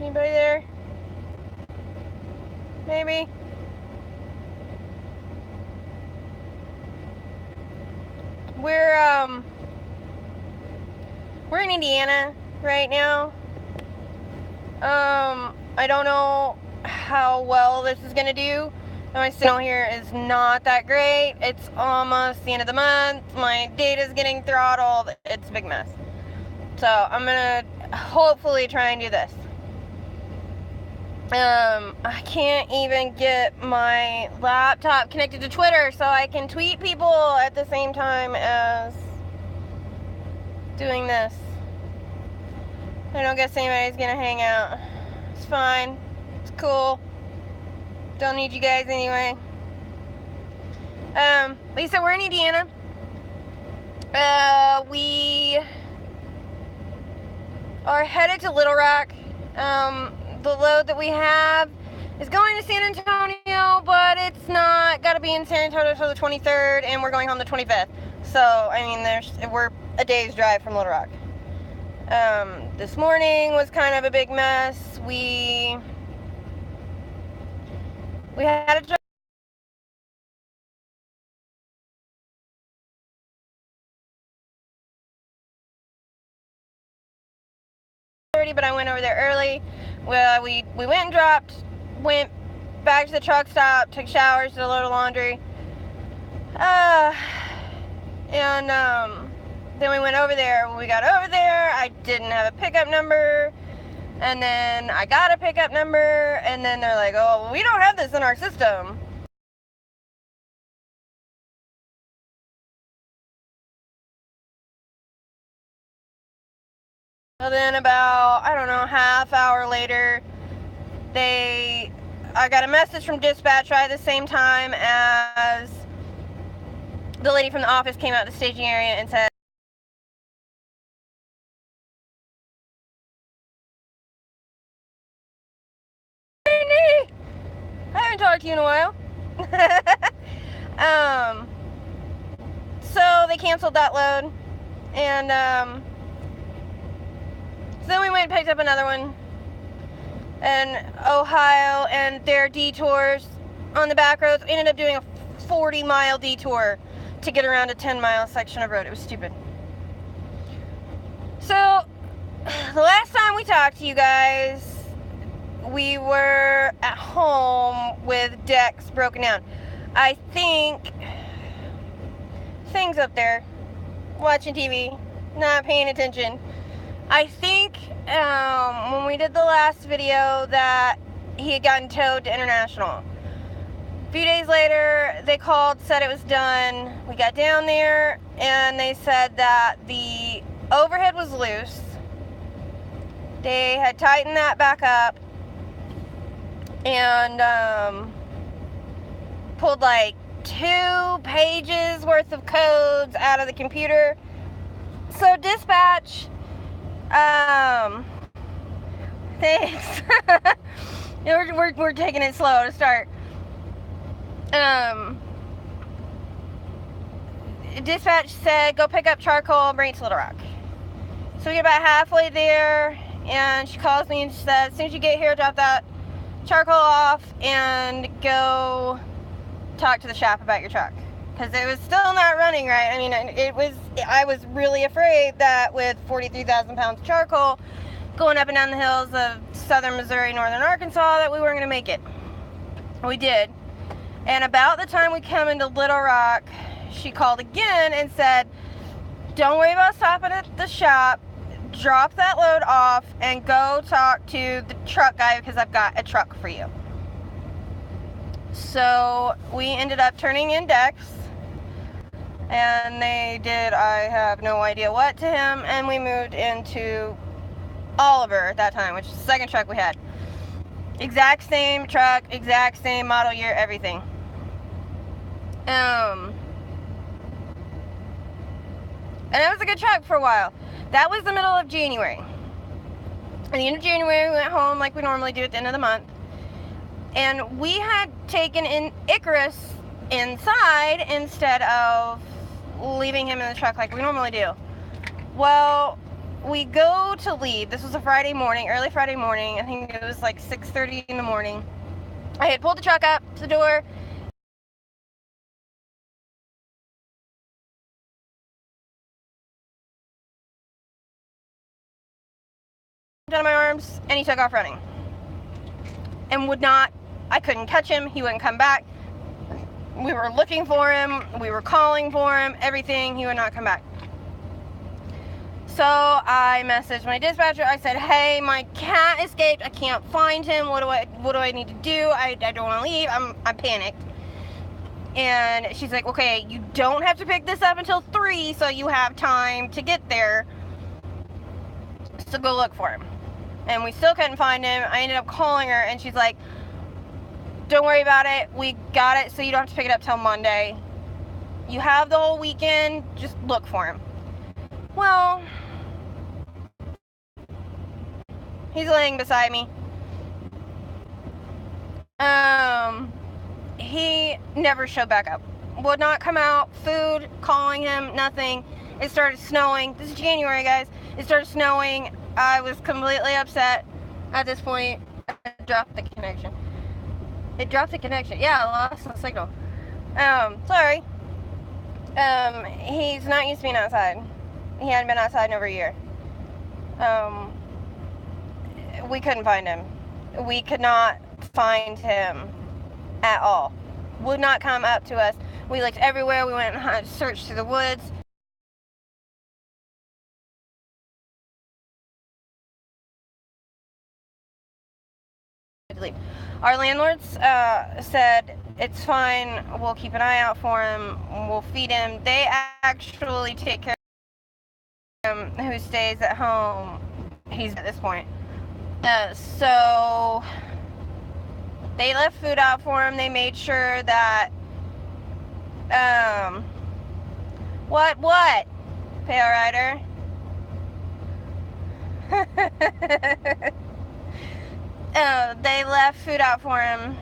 Anybody there? Maybe? We're in Indiana right now. I don't know how well this is gonna do. My signal here is not that great. It's almost the end of the month. My data's getting throttled. It's a big mess. So I'm gonna hopefully try and do this. I can't even get my laptop connected to Twitter so I can tweet people at the same time as doing this. I don't guess anybody's gonna hang out. It's fine. It's cool. Don't need you guys anyway. Lisa, we're in Indiana. We are headed to Little Rock. The load that we have is going to San Antonio, but it's not got to be in San Antonio until the 23rd, and we're going home the 25th. So, I mean, we're a day's drive from Little Rock. This morning was kind of a big mess. We had a drive. But I went over there early. Well, we went and dropped, went back to the truck stop, took showers, did a load of laundry. And then we went over there. When we got over there, I didn't have a pickup number. And then I got a pickup number, and then they're like, oh, well, we don't have this in our system. So then about, I don't know, half hour later, I got a message from dispatch right at the same time as the lady from the office came out of the staging area and said, I haven't talked to you in a while. So they canceled that load, and so then we went and picked up another one in Ohio, and their detours on the back roads ended up doing a 40-mile detour to get around a 10-mile section of road. It was stupid. So the last time we talked to you guys, we were at home with decks broken down. I think things up there, watching TV, not paying attention. I think when we did the last video that he had gotten towed to International. A few days later, they called, said it was done. We got down there, and they said that the overhead was loose. They had tightened that back up and pulled like 2 pages worth of codes out of the computer. So dispatch, thanks. we're taking it slow to start. Dispatch said, go pick up charcoal, bring it to Little Rock. So we get about halfway there, and she calls me and she says, as soon as you get here, drop that charcoal off and go talk to the shop about your truck. Because it was still not running right. I mean, I was really afraid that with 43,000 pounds of charcoal going up and down the hills of southern Missouri, northern Arkansas, that we weren't going to make it. We did. And about the time we come into Little Rock, she called again and said, don't worry about stopping at the shop. Drop that load off and go talk to the truck guy because I've got a truck for you. So we ended up turning in decks, and they did, I have no idea what, to him, and we moved into Oliver at that time, which is the second truck we had. Exact same truck, exact same model year, everything. And it was a good truck for a while. That was the middle of January. At the end of January, we went home like we normally do at the end of the month. And we had taken in Icarus inside instead of leaving him in the truck like we normally do. Well, we go to leave. This was a Friday morning, early Friday morning. I think it was like 6:30 in the morning. I had pulled the truck up to the door. Down my arms, and he took off running. And I couldn't catch him. He wouldn't come back. We were looking for him. We were calling for him. Everything. He would not come back. So I messaged my dispatcher. I said, hey, my cat escaped. I can't find him. What do I need to do? I don't want to leave. I'm panicked. And she's like, okay, you don't have to pick this up until 3, so you have time to get there. So go look for him. And we still couldn't find him. I ended up calling her, and she's like, don't worry about it. We got it, so you don't have to pick it up till Monday. You have the whole weekend. Just look for him. Well, he's laying beside me. He never showed back up. Would not come out. Food, calling him, nothing. It started snowing. This is January, guys. It started snowing. I was completely upset at this point. I dropped the connection. It dropped the connection. Yeah, I lost the signal. Sorry. He's not used to being outside. He hadn't been outside in over a year. We couldn't find him. We could not find him at all. Would not come up to us. We looked everywhere. We went and searched through the woods. Our landlords said it's fine, we'll keep an eye out for him, we'll feed him. They actually take care of him, who stays at home. He's at this point. So they left food out for him. They made sure that what Pale Rider? They left food out for him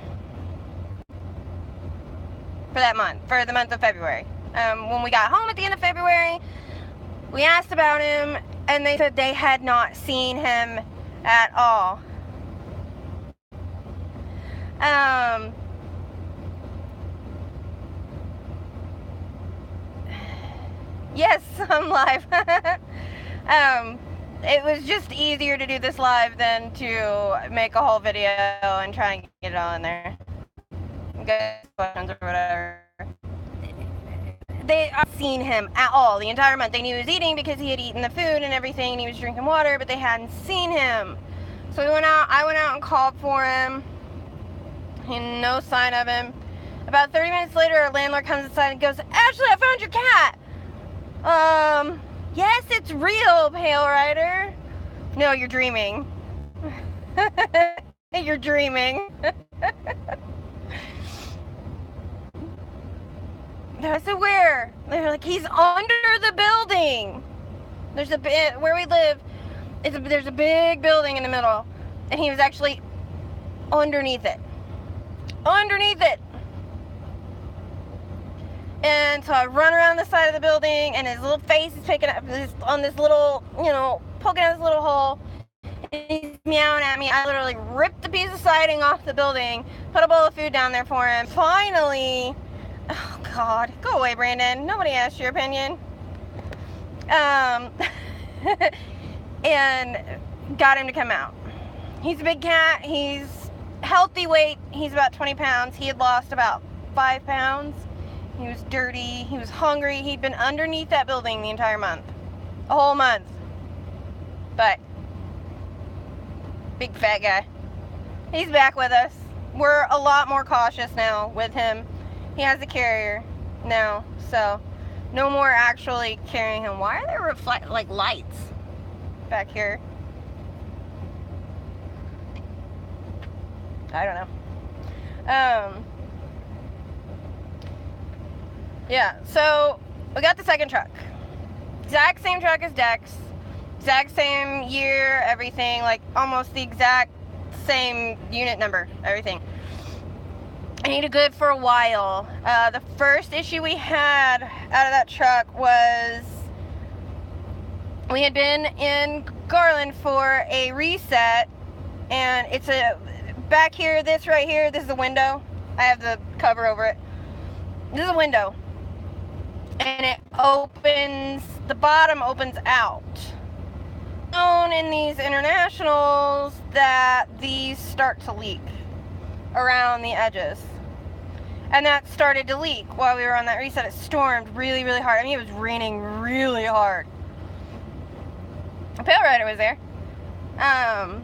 for that month, for the month of February. When we got home at the end of February, we asked about him, and they said they had not seen him at all. Yes, I'm live. It was just easier to do this live than to make a whole video and try and get it on there. Get questions or whatever. They hadn't seen him at all the entire month. They knew he was eating because he had eaten the food and everything, and he was drinking water, but they hadn't seen him. So I went out and called for him, and no sign of him. About 30 minutes later, our landlord comes inside and goes, Ashley, I found your cat. Yes, it's real, Pale Rider. No, you're dreaming. You're dreaming. I said, where? They're like, he's under the building. There's a bit where we live. There's a big building in the middle, and he was actually underneath it. Underneath it. And so I run around the side of the building, and his little face is picking up on this little, poking out his little hole. And he's meowing at me. I literally ripped a piece of siding off the building, put a bowl of food down there for him. Finally, oh God, go away, Brandon. Nobody asked your opinion. And got him to come out. He's a big cat. He's healthy weight. He's about 20 pounds. He had lost about 5 pounds. He was dirty. He was hungry. He'd been underneath that building the entire month. A whole month. But big fat guy. He's back with us. We're a lot more cautious now with him. He has a carrier now, so no more actually carrying him. Why are there lights back here? I don't know. Yeah, so we got the second truck. Exact same truck as Dex. Exact same year, everything, like almost the exact same unit number, everything. I needed good for a while. The first issue we had out of that truck was we had been in Garland for a reset, and it's a back here, this right here, this is a window. I have the cover over it. This is a window, and it opens, the bottom opens out. Known in these internationals that these start to leak around the edges, and that started to leak while we were on that reset. It stormed really, really hard. I mean, it was raining really hard. A Pale Rider was there, and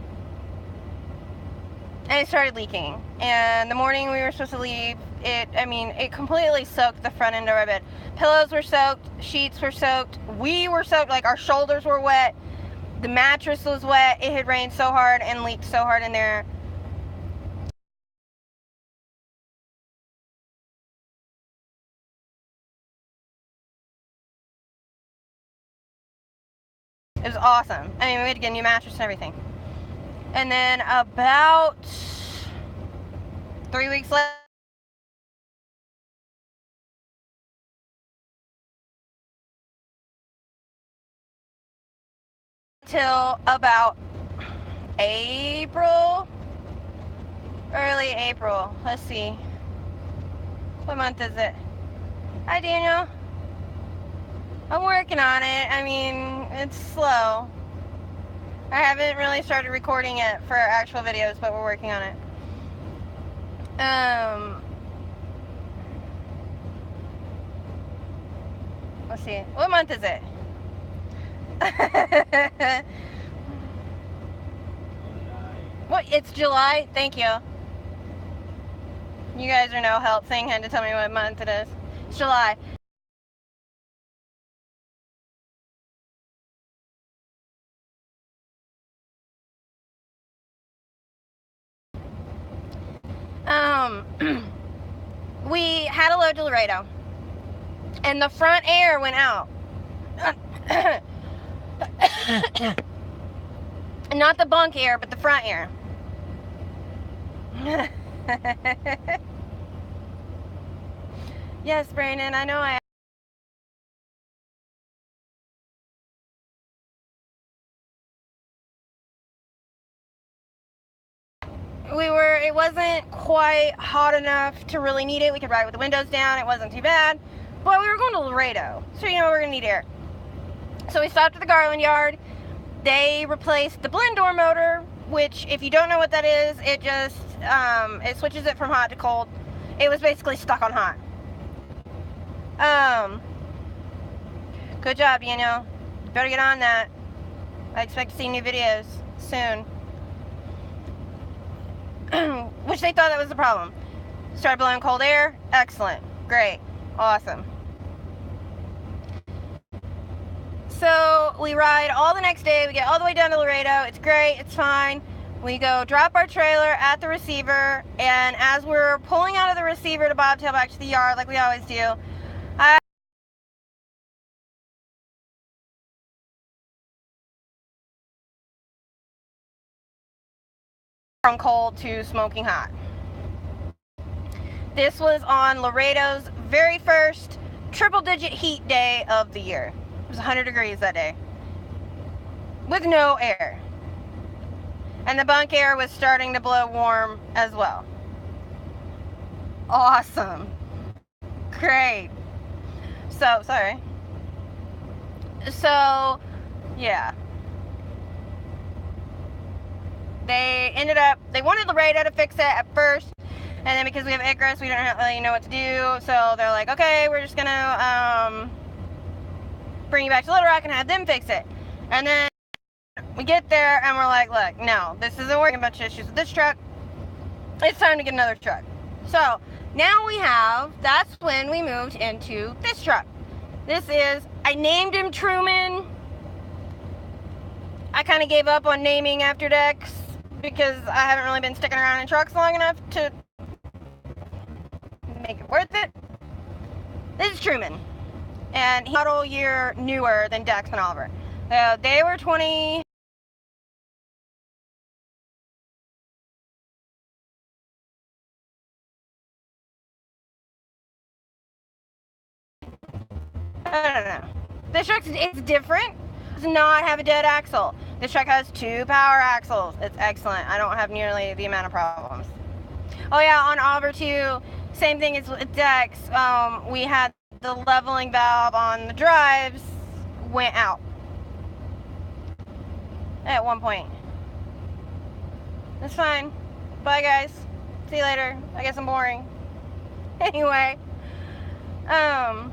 it started leaking. And the morning we were supposed to leave, it completely soaked the front end of our bed. Pillows were soaked, sheets were soaked, we were soaked, like our shoulders were wet, the mattress was wet. It had rained so hard and leaked so hard in there. It was awesome. I mean, we had to get a new mattress and everything. And then about 3 weeks later, till about April, early April. Let's see. What month is it? Hi, Daniel. I'm working on it. I mean, it's slow. I haven't really started recording it for actual videos, but we're working on it. Let's see. What month is it? What? It's July? Thank you. You guys are no help saying had to tell me what month it is. It's July. We had a load to Laredo, and the front air went out. Not the bunk air, but the front air. Yes, Brandon, I know I... It wasn't quite hot enough to really need it. We could ride with the windows down. It wasn't too bad. But we were going to Laredo, so you know we're going to need air. So we stopped at the Garland yard. They replaced the blend door motor, which, if you don't know what that is, it just, it switches it from hot to cold. It was basically stuck on hot. Good job, Daniel. You better get on that. I expect to see new videos soon. Which they thought that was the problem. Started blowing cold air. Excellent. Great. Awesome. So we ride all the next day. We get all the way down to Laredo. It's great. It's fine. We go drop our trailer at the receiver, and as we're pulling out of the receiver to bobtail back to the yard like we always do, from cold to smoking hot. This was on Laredo's very first triple-digit heat day of the year. It was 100 degrees that day, with no air. And the bunk air was starting to blow warm as well. Awesome. Great. So, sorry. So, yeah. They wanted Laredo to fix it at first, and then because we have Icarus, we don't really know what to do, so they're like, okay, we're just gonna bring you back to Little Rock and have them fix it. And then we get there and we're like, look, no, this isn't working. A bunch of issues with this truck. It's time to get another truck. So now that's when we moved into this truck. This is, I named him Truman. I kind of gave up on naming after Dex because I haven't really been sticking around in trucks long enough to make it worth it. This is Truman, and he's a model year newer than Dex and Oliver. They were 20. I don't know. This truck is different. does not have a dead axle. This truck has 2 power axles. It's excellent. I don't have nearly the amount of problems. Oh yeah, on Auber too, same thing as with Dex. We had the leveling valve on the drives went out at one point. That's fine. Bye guys. See you later. I guess I'm boring. Anyway, the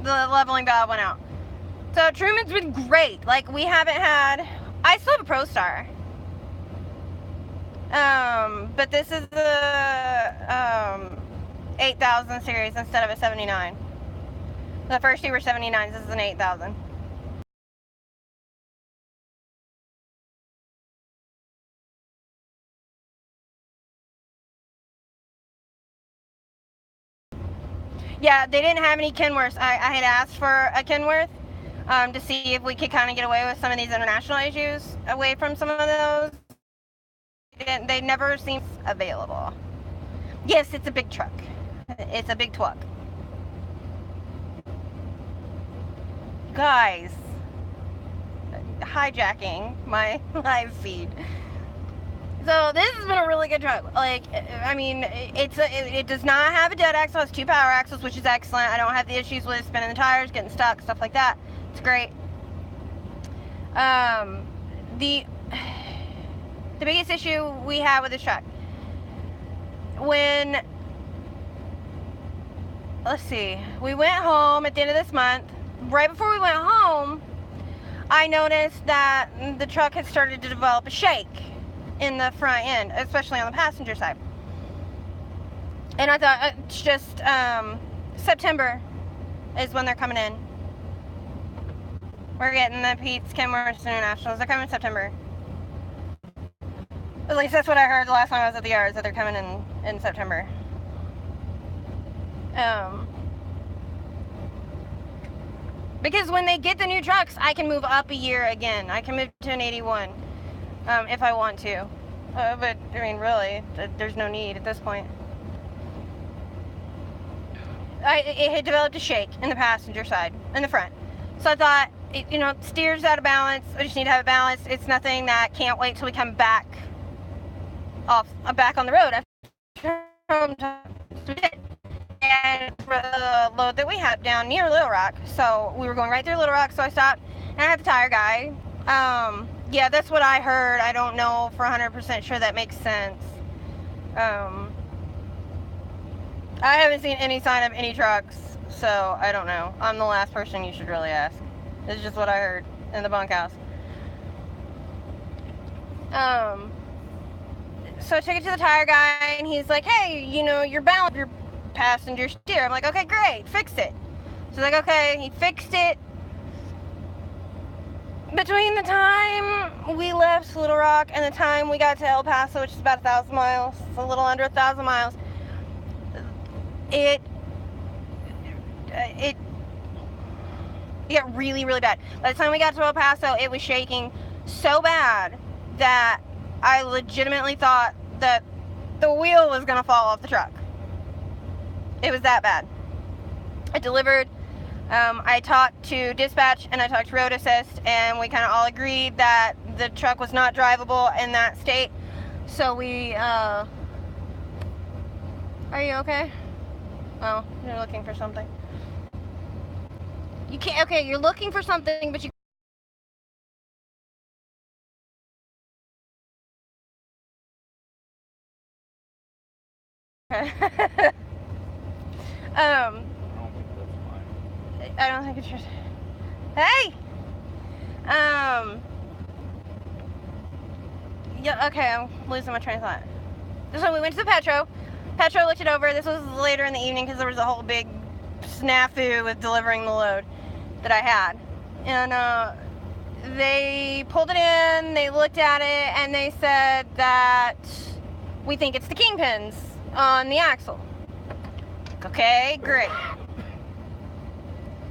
leveling valve went out. So Truman's been great. Like, we haven't had, I still have a ProStar. But this is the 8000 series instead of a 79. The first 2 were 79s, this is an 8000. Yeah, they didn't have any Kenworths. I had asked for a Kenworth to see if we could kind of get away with some of these international issues, away from some of those. They never seem available. Yes, it's a big truck. It's a big truck. Guys, hijacking my live feed. So this has been a really good truck. Like, I mean, it does not have a dead axle. It's 2 power axles, which is excellent. I don't have the issues with spinning the tires, getting stuck, stuff like that. It's great. The biggest issue we have with this truck, when, let's see, we went home at the end of this month. Right before we went home, I noticed that the truck had started to develop a shake in the front end, especially on the passenger side. And I thought, it's just September is when they're coming in. We're getting the Pete's Kenworth Internationals. They're coming in September. At least that's what I heard the last time I was at the yards, that they're coming in September. Because when they get the new trucks, I can move up a year again. I can move to an 81 if I want to. But, I mean, really, there's no need at this point. It had developed a shake in the passenger side, in the front. So I thought, steer's out of balance. I just need to have it balanced. It's nothing that can't wait till we come back back on the road. And for the load that we had down near Little Rock, so we were going right through Little Rock, so I stopped and I had the tire guy. Yeah, that's what I heard. I don't know for 100% sure that makes sense. I haven't seen any sign of any trucks, so I don't know. I'm the last person you should really ask. It's just what I heard in the bunkhouse. So I took it to the tire guy, and he's like, hey, you're balanced your passenger steer. I'm like, okay, great, fix it. So he's like, okay, he fixed it. Between the time we left Little Rock and the time we got to El Paso, which is about 1,000 miles, it's a little under 1,000 miles, it got really, really bad. By the time we got to El Paso, it was shaking so bad that I legitimately thought that the wheel was going to fall off the truck. It was that bad. I delivered. I talked to dispatch and I talked to road assist, and we kind of all agreed that the truck was not drivable in that state. So we, are you okay? Oh, you're looking for something. You can't, okay, you're looking for something, but you I don't think it's yours. Hey! Yeah, okay, I'm losing my train of thought. So we went to the Petro. Petro looked it over. This was later in the evening because there was a whole big snafu with delivering the load that I had. And they pulled it in, they looked at it, and they said that we think it's the kingpins on the axle. Okay, great.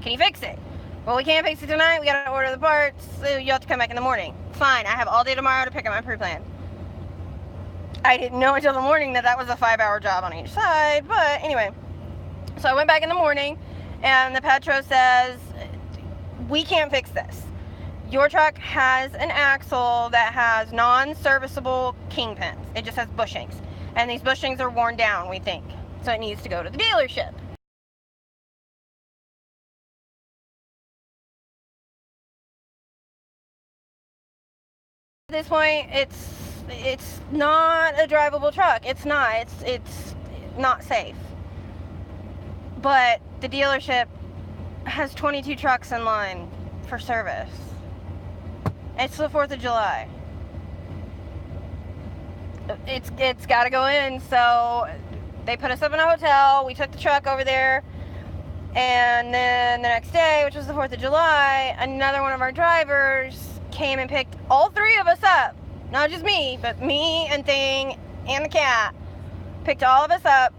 Can you fix it? Well, we can't fix it tonight. We gotta order the parts. So you have to come back in the morning. Fine, I have all day tomorrow to pick up my pre-plan. I didn't know until the morning that was a 5-hour job on each side, but anyway. So I went back in the morning, and the Petro says, we can't fix this. Your truck has an axle that has non-serviceable kingpins. It just has bushings. And these bushings are worn down, we think. So it needs to go to the dealership. At this point, it's not a drivable truck. It's not. It's not safe. But the dealership has 22 trucks in line for service. It's the 4th of July. It's got to go in, so they put us up in a hotel. We took the truck over there, and then the next day, which was the 4th of July, another one of our drivers came and picked all 3 of us up. Not just me, but me and Thing and the cat. Picked all of us up,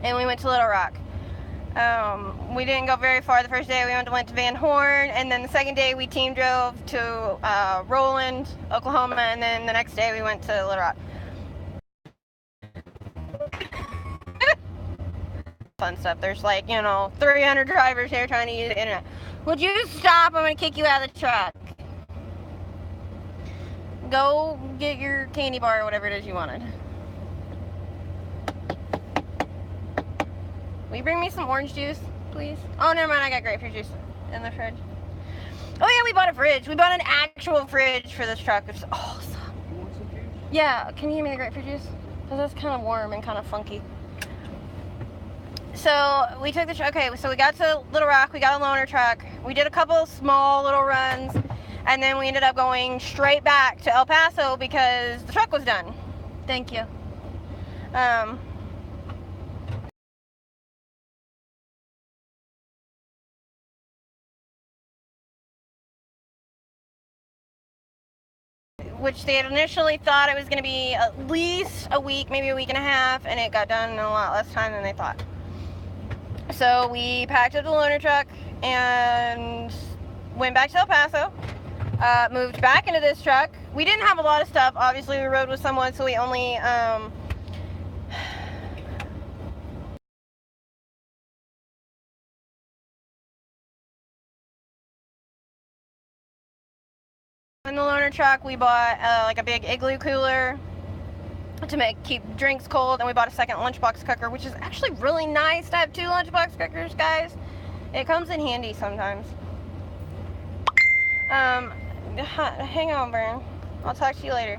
and we went to Little Rock. We didn't go very far the first day. We went to Van Horn, and then the second day we team drove to Roland, Oklahoma, and then the next day we went to Little Rock. Fun stuff. There's 300 drivers here trying to use the internet. Would you stop? I'm going to kick you out of the truck. Go get your candy bar or whatever it is you wanted. Will you bring me some orange juice, please? Oh, never mind. I got grapefruit juice in the fridge. Oh, yeah, we bought a fridge. We bought an actual fridge for this truck, which is awesome. You want some juice? Yeah. Can you give me the grapefruit juice? Because that's kind of warm and kind of funky. So we took the truck. Okay, so we got to Little Rock. We got a loaner truck. We did a couple small little runs. And then we ended up going straight back to El Paso because the truck was done. Thank you. Which they had initially thought it was going to be at least a week, maybe a week and a half, and it got done in a lot less time than they thought. So we packed up the loaner truck and went back to El Paso. Moved back into this truck. We didn't have a lot of stuff. Obviously, we rode with someone, so we only in the loaner truck, we bought a big igloo cooler to keep drinks cold, and we bought a second lunchbox cooker, which is actually really nice to have 2 lunchbox cookers, guys. It comes in handy sometimes. Hang on, Vern. I'll talk to you later.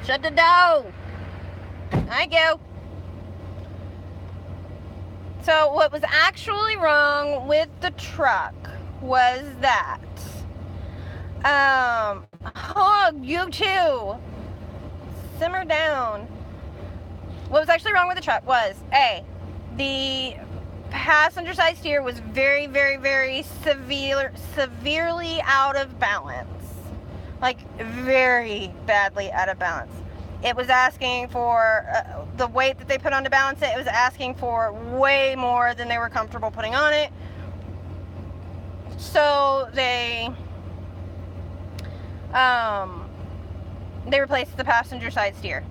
Shut the door. Thank you. So what was actually wrong with the truck was that, you too. Simmer down. What was actually wrong with the truck was, the passenger side steer was very, very, very severely out of balance. Like, very badly out of balance. It was asking for, the weight that they put on to balance it, it was asking for way more than they were comfortable putting on it. So they replaced the passenger side steer.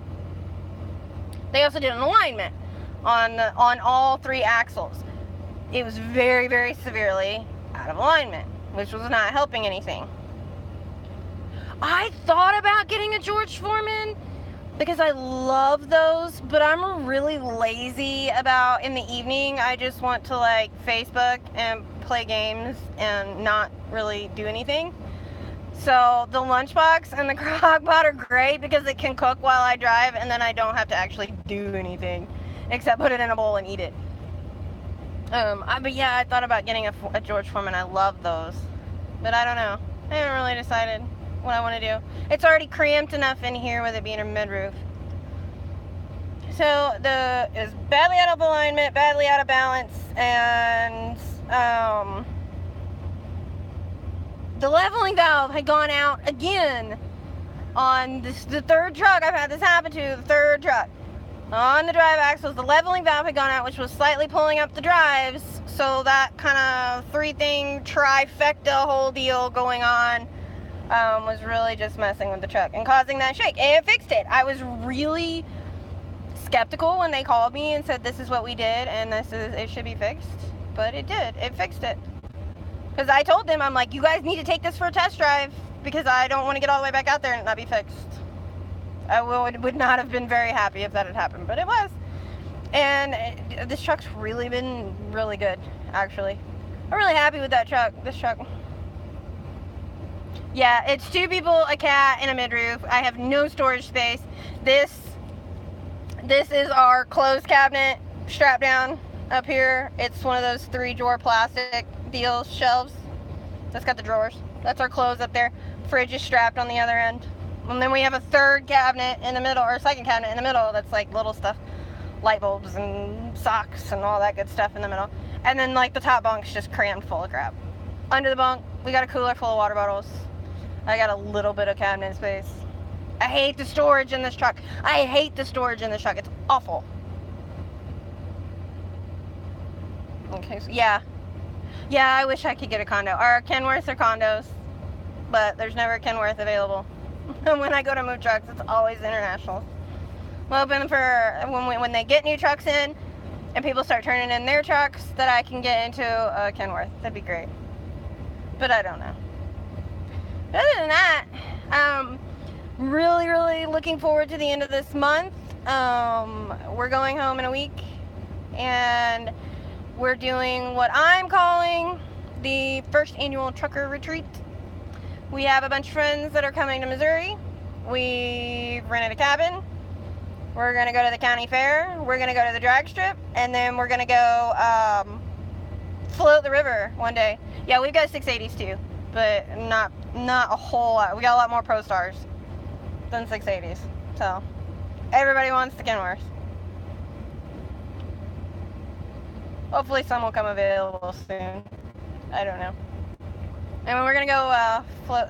They also did an alignment on all 3 axles. It was very, very severely out of alignment, which was not helping anything. I thought about getting a George Foreman because I love those, but I'm really lazy about in the evening. I just want to Facebook and play games and not really do anything. So the lunchbox and the crock-pot are great because it can cook while I drive, and then I don't have to actually do anything except put it in a bowl and eat it. But yeah, I thought about getting a George Foreman. I love those, but I don't know. I haven't really decided what I want to do. It's already cramped enough in here with it being a mid-roof. So it's badly out of alignment, badly out of balance, and the leveling valve had gone out again on the 3rd truck I've had this happen to. The 3rd truck. On the drive axles, the leveling valve had gone out, which was slightly pulling up the drives. So that kind of 3-thing trifecta whole deal going on was really just messing with the truck and causing that shake. And it fixed it. I was really skeptical when they called me and said, this is what we did and it should be fixed. But it did. It fixed it. Because I told them, I'm like, you guys need to take this for a test drive because I don't want to get all the way back out there and it not be fixed. I would not have been very happy if that had happened, but it was. And this truck's really been really good, actually. I'm really happy with that truck, this truck. Yeah, it's 2 people, a cat, and a mid-roof. I have no storage space. This is our clothes cabinet strapped down up here. It's one of those 3-drawer plastic deals, shelves. That's got the drawers. That's our clothes up there. Fridge is strapped on the other end. And then we have a 3rd cabinet in the middle, or a 2nd cabinet in the middle that's like little stuff. Light bulbs and socks and all that good stuff in the middle. And then like the top bunk's just crammed full of crap. Under the bunk, we got a cooler full of water bottles. I got a little bit of cabinet space. I hate the storage in this truck. I hate the storage in this truck. It's awful. Okay, so yeah. Yeah, I wish I could get a condo. Our Kenworths are condos, but there's never a Kenworth available. And when I go to move trucks, it's always international. I'm hoping for when they get new trucks in and people start turning in their trucks that I can get into a Kenworth. That'd be great. But I don't know. But other than that, really, really looking forward to the end of this month. We're going home in a week and we're doing what I'm calling the first annual trucker retreat. We have a bunch of friends that are coming to Missouri. We've rented a cabin. We're going to go to the county fair. We're going to go to the drag strip. And then we're going to go float the river one day. Yeah, we've got 680s too, but not a whole lot. We got a lot more Pro Stars than 680s. So everybody wants the Kenworth. Hopefully some will come available soon. I don't know. And we're going to go float.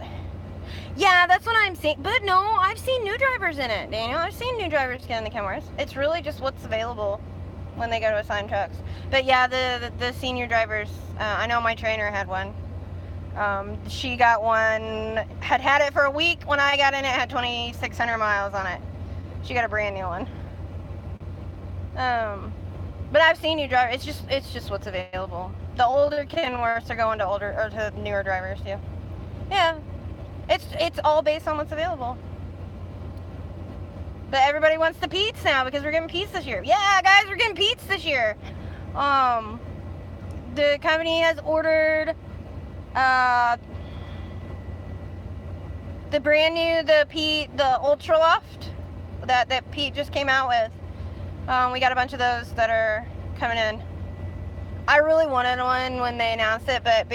Yeah, that's what I'm seeing. But no, I've seen new drivers in it, Daniel. I've seen new drivers get in the Kenworth. It's really just what's available when they go to assign trucks. But yeah, the senior drivers, I know my trainer had one. She got one, had it for a week. When I got in, it had 2,600 miles on it. She got a brand new one. But I've seen new drivers. It's just what's available. The older Kenworths are going to newer drivers too. Yeah. It's all based on what's available. But everybody wants the Pete's now because we're getting Pete's this year. Yeah, guys, we're getting Pete's this year. The company has ordered the brand new the Ultra Loft that Pete just came out with. We got a bunch of those that are coming in. I really wanted one when they announced it, but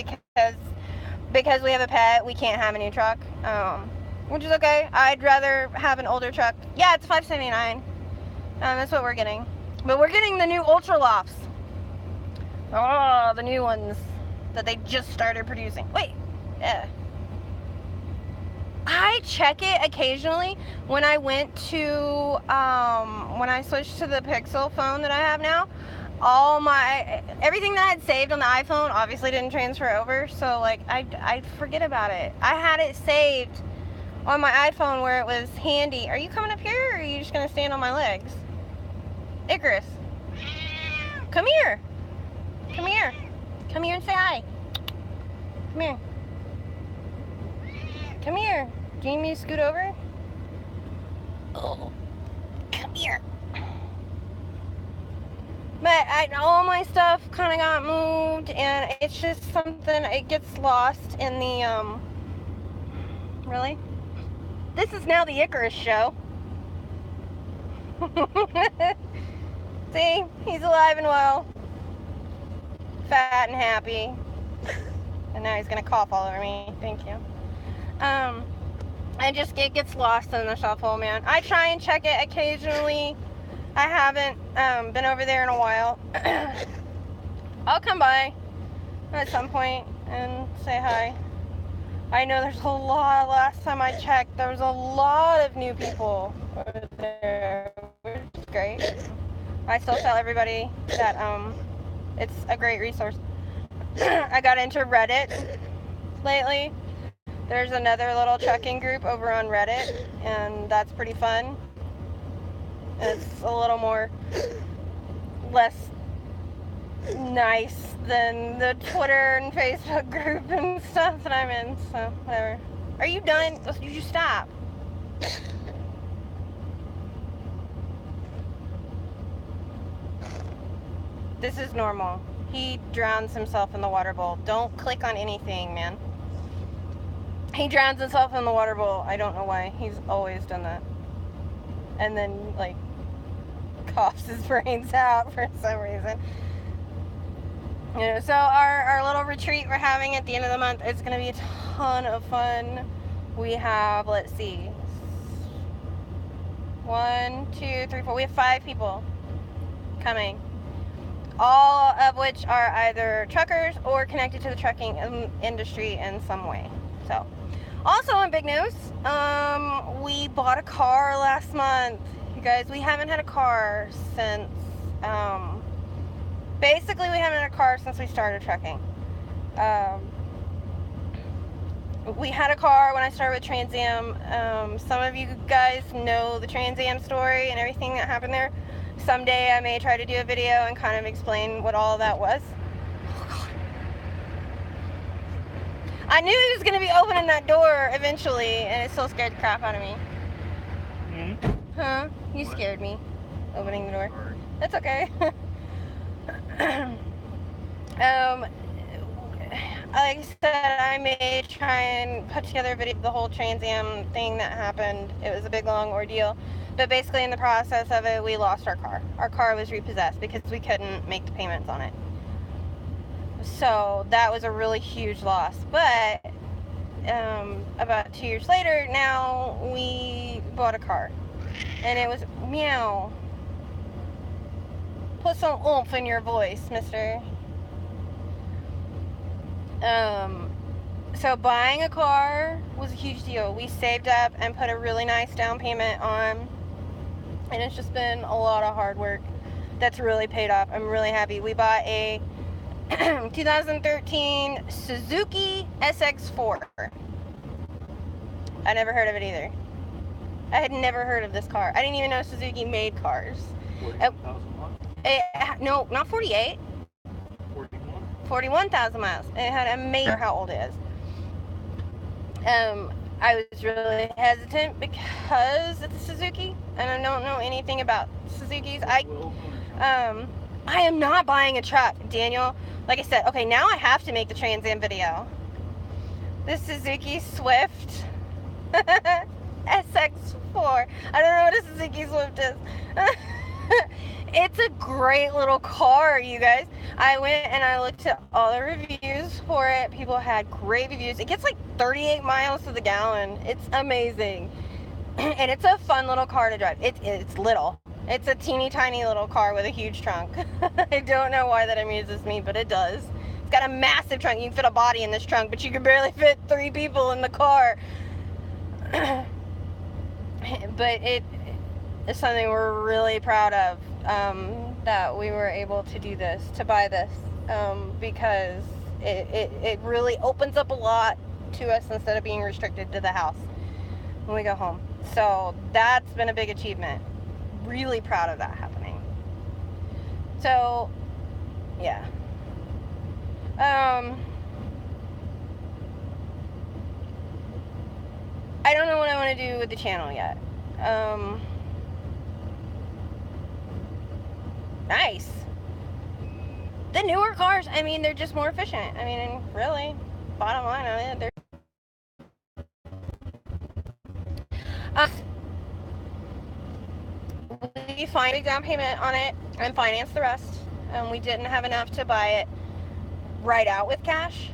because we have a pet, we can't have a new truck, which is okay. I'd rather have an older truck. Yeah, it's $579. That's what we're getting. But we're getting the new Ultra Lofts. Oh, the new ones that they just started producing. Wait, yeah. I check it occasionally when I went to, when I switched to the Pixel phone that I have now. Everything that I had saved on the iPhone obviously didn't transfer over, so like I forget about it. I had it saved on my iPhone where it was handy. Are you coming up here, or are you just gonna stand on my legs? Icarus, come here. Come here. Come here and say hi. Come here. Come here. Do you need me to scoot over? Oh, come here. But all my stuff kind of got moved, and it's just something, it gets lost in the, really? This is now the Icarus show. See? He's alive and well. Fat and happy. And now he's going to cough all over me. Thank you. It gets lost in the shuffle, man. I try and check it occasionally. I haven't been over there in a while. I'll come by at some point and say hi. I know there's a lot. Last time I checked, there was a lot of new people over there, which is great. I still tell everybody that it's a great resource. I got into Reddit lately. There's another little trucking group over on Reddit, and that's pretty fun. It's a little more less nice than the Twitter and Facebook group and stuff that I'm in, so whatever. Are you done? You should stop. This is normal. He drowns himself in the water bowl. Don't click on anything, man. He drowns himself in the water bowl. I don't know why. He's always done that. And then, like, coughs his brains out for some reason. You know, so our little retreat we're having at the end of the month, it's going to be a ton of fun. We have, let's see, 1, 2, 3, 4. We have 5 people coming. All of which are either truckers or connected to the trucking industry in some way. So, also in big news, we bought a car last month. You guys, we haven't had a car since, basically we haven't had a car since we started trucking. We had a car when I started with Trans Am. Some of you guys know the Trans Am story and everything that happened there. Someday I may try to do a video and kind of explain what all of that was. Oh, God. I knew he was going to be opening that door eventually, and it still scared the crap out of me. Mm-hmm. Huh? You scared me opening the door. That's okay. Like I said, I may try and put together a video of the whole Trans Am thing that happened. It was a big, long ordeal. But basically, in the process of it, we lost our car. Our car was repossessed because we couldn't make the payments on it. So that was a really huge loss. But about 2 years later, now we bought a car. And it was, meow. Put some oomph in your voice, mister. So buying a car was a huge deal. We saved up and put a really nice down payment on. And it's just been a lot of hard work that's really paid off. I'm really happy. We bought a 2013 Suzuki SX4. I never heard of it either. I had never heard of this car. I didn't even know Suzuki made cars. 41,000 miles? No, not 48. 41,000 miles. It had a major how old it is. I was really hesitant because it's a Suzuki, and I don't know anything about Suzukis. I am not buying a truck, Daniel. Like I said, okay, now I have to make the Trans Am video. This Suzuki Swift SX4. I don't know what a Suzuki Swift is. It's a great little car, you guys. I went and I looked at all the reviews for it. People had great reviews. It gets like 38 miles to the gallon. It's amazing. And it's a fun little car to drive. It's little. It's a teeny tiny little car with a huge trunk. I don't know why that amuses me, but it does. It's got a massive trunk. You can fit a body in this trunk, but you can barely fit 3 people in the car. But it is something we're really proud of. That we were able to do this, to buy this, because it really opens up a lot to us instead of being restricted to the house when we go home. So that's been a big achievement. Really proud of that happening. So, yeah. I don't know what I want to do with the channel yet. Nice. The newer cars, I mean, they're just more efficient. I mean, really, bottom line of it, they're... we finally down payment on it and financed the rest. We didn't have enough to buy it right out with cash.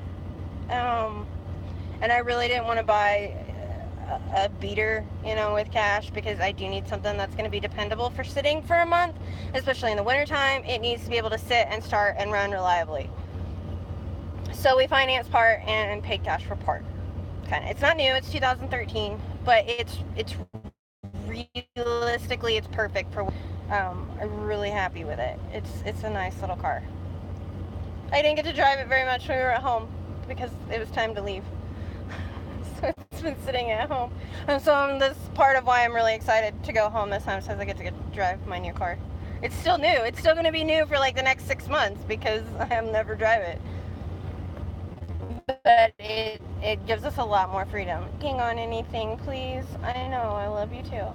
And I really didn't want to buy a beater, you know, with cash, because I do need something that's going to be dependable for sitting for a month, especially in the wintertime. It needs to be able to sit and start and run reliably. So we financed part and paid cash for part. Kind of. It's not new. It's 2013, but it's realistically it's perfect for. I'm really happy with it. It's a nice little car. I didn't get to drive it very much when we were at home because it was time to leave. it's been sitting at home. And so this is part of why I'm really excited to go home this time, since I get to drive my new car. It's still new. It's still going to be new for like the next 6 months because I have never drive it. But it gives us a lot more freedom. Hang on anything, please. I know, I love you too.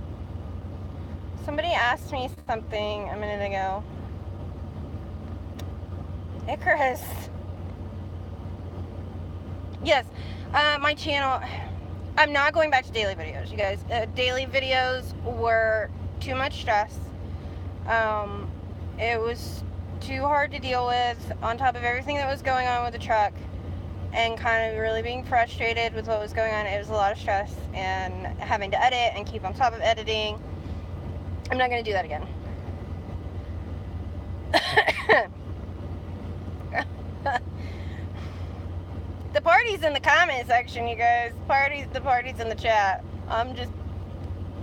Somebody asked me something a minute ago. Icarus. Yes, my channel, I'm not going back to daily videos, you guys. Daily videos were too much stress. It was too hard to deal with, on top of everything that was going on with the truck, and kind of really being frustrated with what was going on. It was a lot of stress, and having to edit and keep on top of editing. I'm not going to do that again. The party's in the comment section, you guys. The party's in the chat. I'm just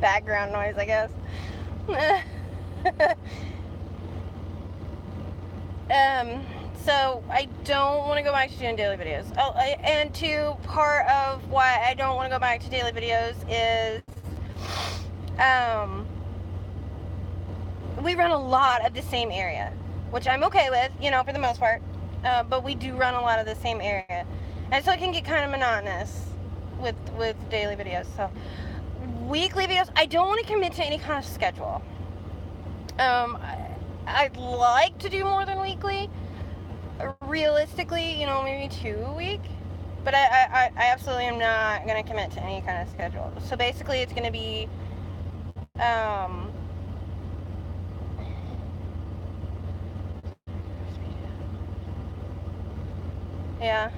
background noise, I guess. So I don't want to go back to doing daily videos. Oh, and part of why I don't want to go back to daily videos is, we run a lot of the same area, which I'm okay with, you know, for the most part. But we do run a lot of the same area. And so it can get kind of monotonous with daily videos. So weekly videos, I don't want to commit to any kind of schedule. I'd like to do more than weekly. Realistically, you know, maybe 2 a week. But I absolutely am not going to commit to any kind of schedule. So basically it's going to be, yeah.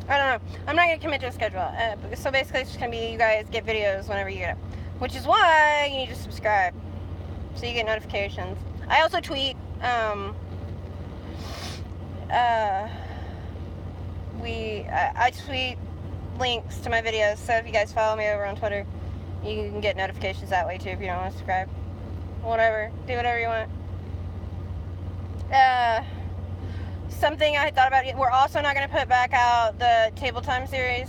I don't know. I'm not going to commit to a schedule. So basically it's just going to be you guys get videos whenever you get them. Which is why you need to subscribe, so you get notifications. I also tweet. I tweet links to my videos, so if you guys follow me over on Twitter, you can get notifications that way too if you don't want to subscribe. Whatever. Do whatever you want. Something I thought about, we're also not going to put back out the Table Time series.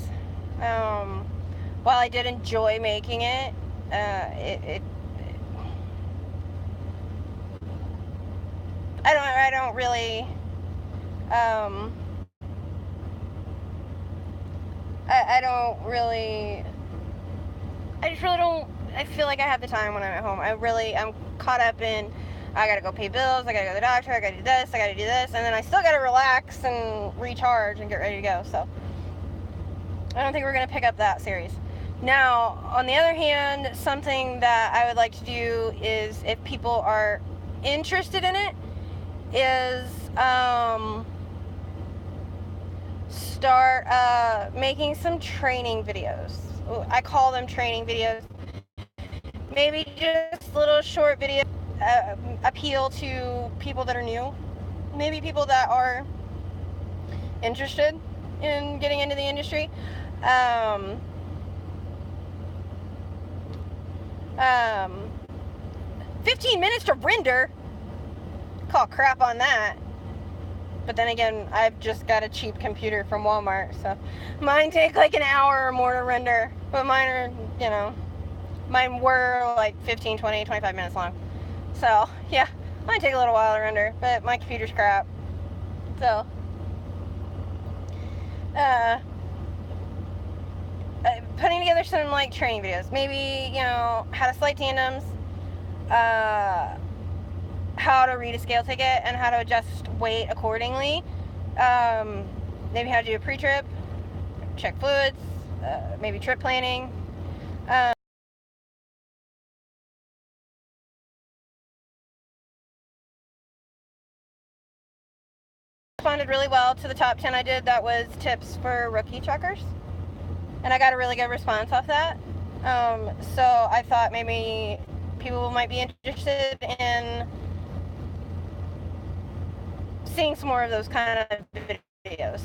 While I did enjoy making it, I don't really, I just really don't, I feel like I have the time when I'm at home. I'm caught up in, I gotta go pay bills, I gotta go to the doctor, I gotta do this, and then I still gotta relax and recharge and get ready to go, so I don't think we're gonna pick up that series. Now, on the other hand, something that I would like to do is, if people are interested in it, is start making some training videos. I call them training videos. Maybe just little short videos appeal to people that are new. Maybe people that are interested in getting into the industry. 15 minutes to render. Call crap on that. But then again, I've just got a cheap computer from Walmart, so mine take like an hour or more to render. But mine are, you know, mine were like 15, 20, 25 minutes long. So, yeah, mine take a little while to render, but my computer's crap. So, putting together some like training videos. Maybe, you know, how to select tandems, how to read a scale ticket, and how to adjust weight accordingly. Maybe how to do a pre-trip, check fluids, maybe trip planning. Responded really well to the top 10 I did that was tips for rookie truckers, and I got a really good response off that. So I thought maybe people might be interested in seeing some more of those kind of videos.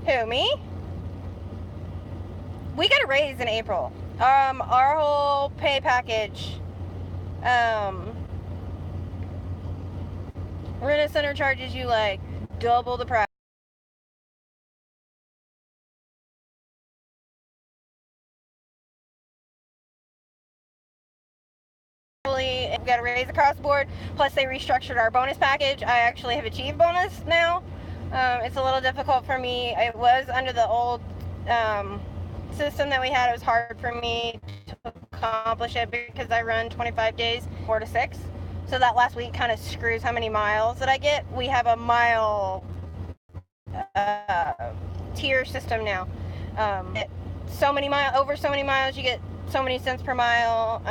Who, me? we got a raise in April. Our whole pay package, Rent-A-Center charges you like double the price. We got a raise across the board, plus they restructured our bonus package. I actually have achieved bonus now. It's a little difficult for me. It was under the old system that we had. It was hard for me to accomplish it because I run 25 days, 4 to 6. So that last week kind of screws how many miles that I get. We have a mile tier system now. So many miles, over so many miles, you get so many cents per mile.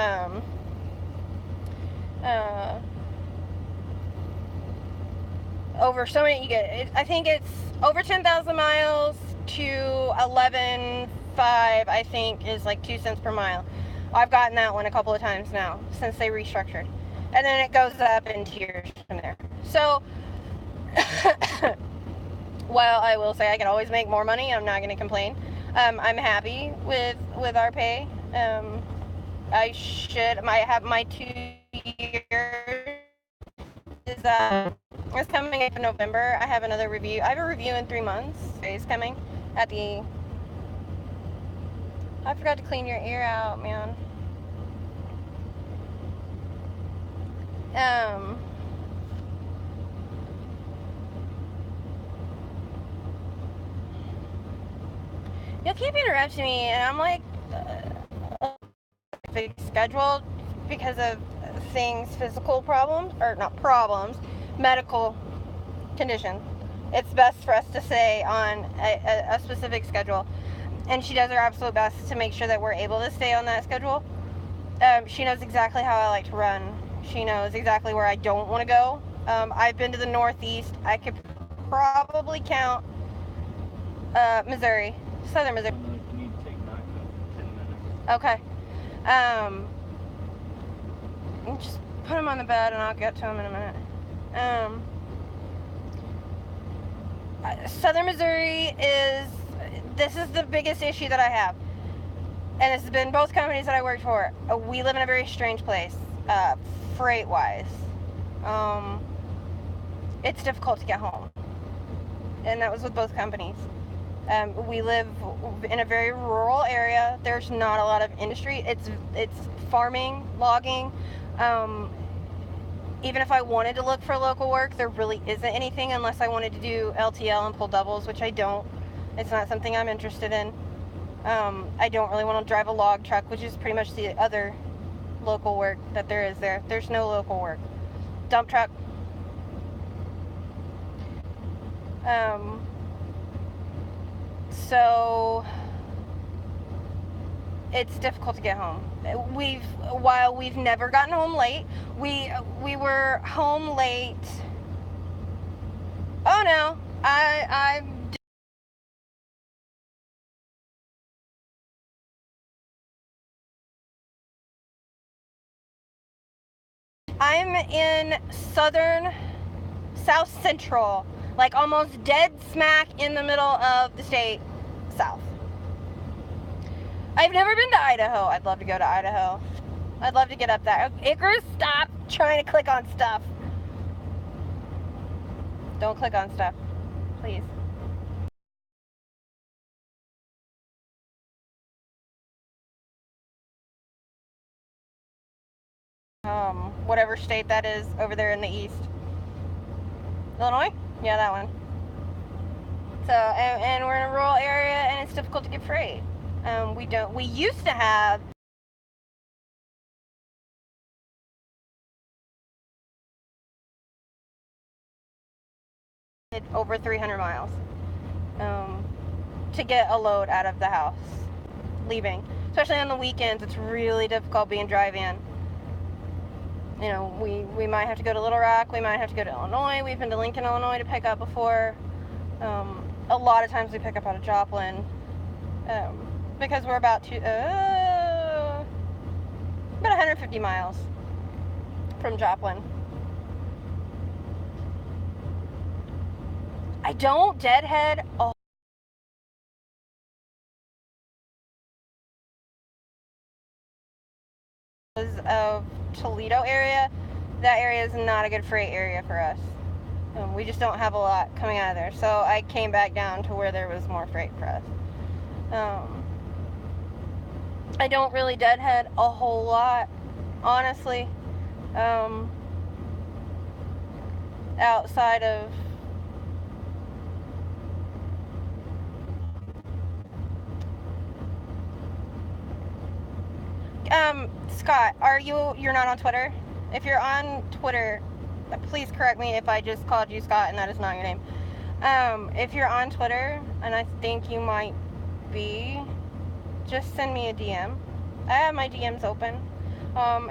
Over so many, you get, I think it's over 10,000 miles to 11.5, I think, is like 2 cents per mile. I've gotten that one a couple of times now since they restructured. And then it goes up in tiers from there. So, while I will say I can always make more money, I'm not going to complain. I'm happy with our pay. I have my 2 years is coming up in November. I have another review. I have a review in 3 months. It's coming at the... I forgot to clean your ear out, man. You'll keep interrupting me, and I'm like, scheduled because of things, physical problems, or not problems, medical condition. It's best for us to stay on a specific schedule, and she does her absolute best to make sure that we're able to stay on that schedule. She knows exactly how I like to run. She knows exactly where I don't want to go. I've been to the Northeast. I could probably count Missouri, Southern Missouri. You need to take knock out 10 minutes. Okay. Just put him on the bed and I'll get to him in a minute. Southern Missouri this is the biggest issue that I have. And this has been both companies that I worked for. We live in a very strange place, freight-wise. It's difficult to get home. And that was with both companies. We live in a very rural area. There's not a lot of industry. It's farming, logging. Even if I wanted to look for local work, there really isn't anything unless I wanted to do LTL and pull doubles, which I don't. It's not something I'm interested in. I don't really want to drive a log truck, which is pretty much the other local work that there is there. There's no local work. Dump truck. So it's difficult to get home. While we've never gotten home late, we were home late. Oh no, I'm in South Central, like almost dead smack in the middle of the state, South. I've never been to Idaho. I'd love to go to Idaho. I'd love to get up there. Icarus, stop trying to click on stuff. Don't click on stuff, please. Whatever state that is over there in the east. Illinois? Yeah, that one. So, and we're in a rural area and it's difficult to get freight. We used to have over 300 miles to get a load out of the house leaving. Especially on the weekends, it's really difficult being drive-in. You know, we might have to go to Little Rock, we might have to go to Illinois. We've been to Lincoln, Illinois to pick up before. A lot of times we pick up out of Joplin because we're about 150 miles from Joplin. I don't deadhead a of Toledo area, that area is not a good freight area for us. We just don't have a lot coming out of there. So I came back down to where there was more freight for us. I don't really deadhead a whole lot, honestly. Outside of Scott, you're not on Twitter? If you're on Twitter, please correct me if I just called you Scott and that is not your name. If you're on Twitter, and I think you might be, just send me a DM. I have my DMs open.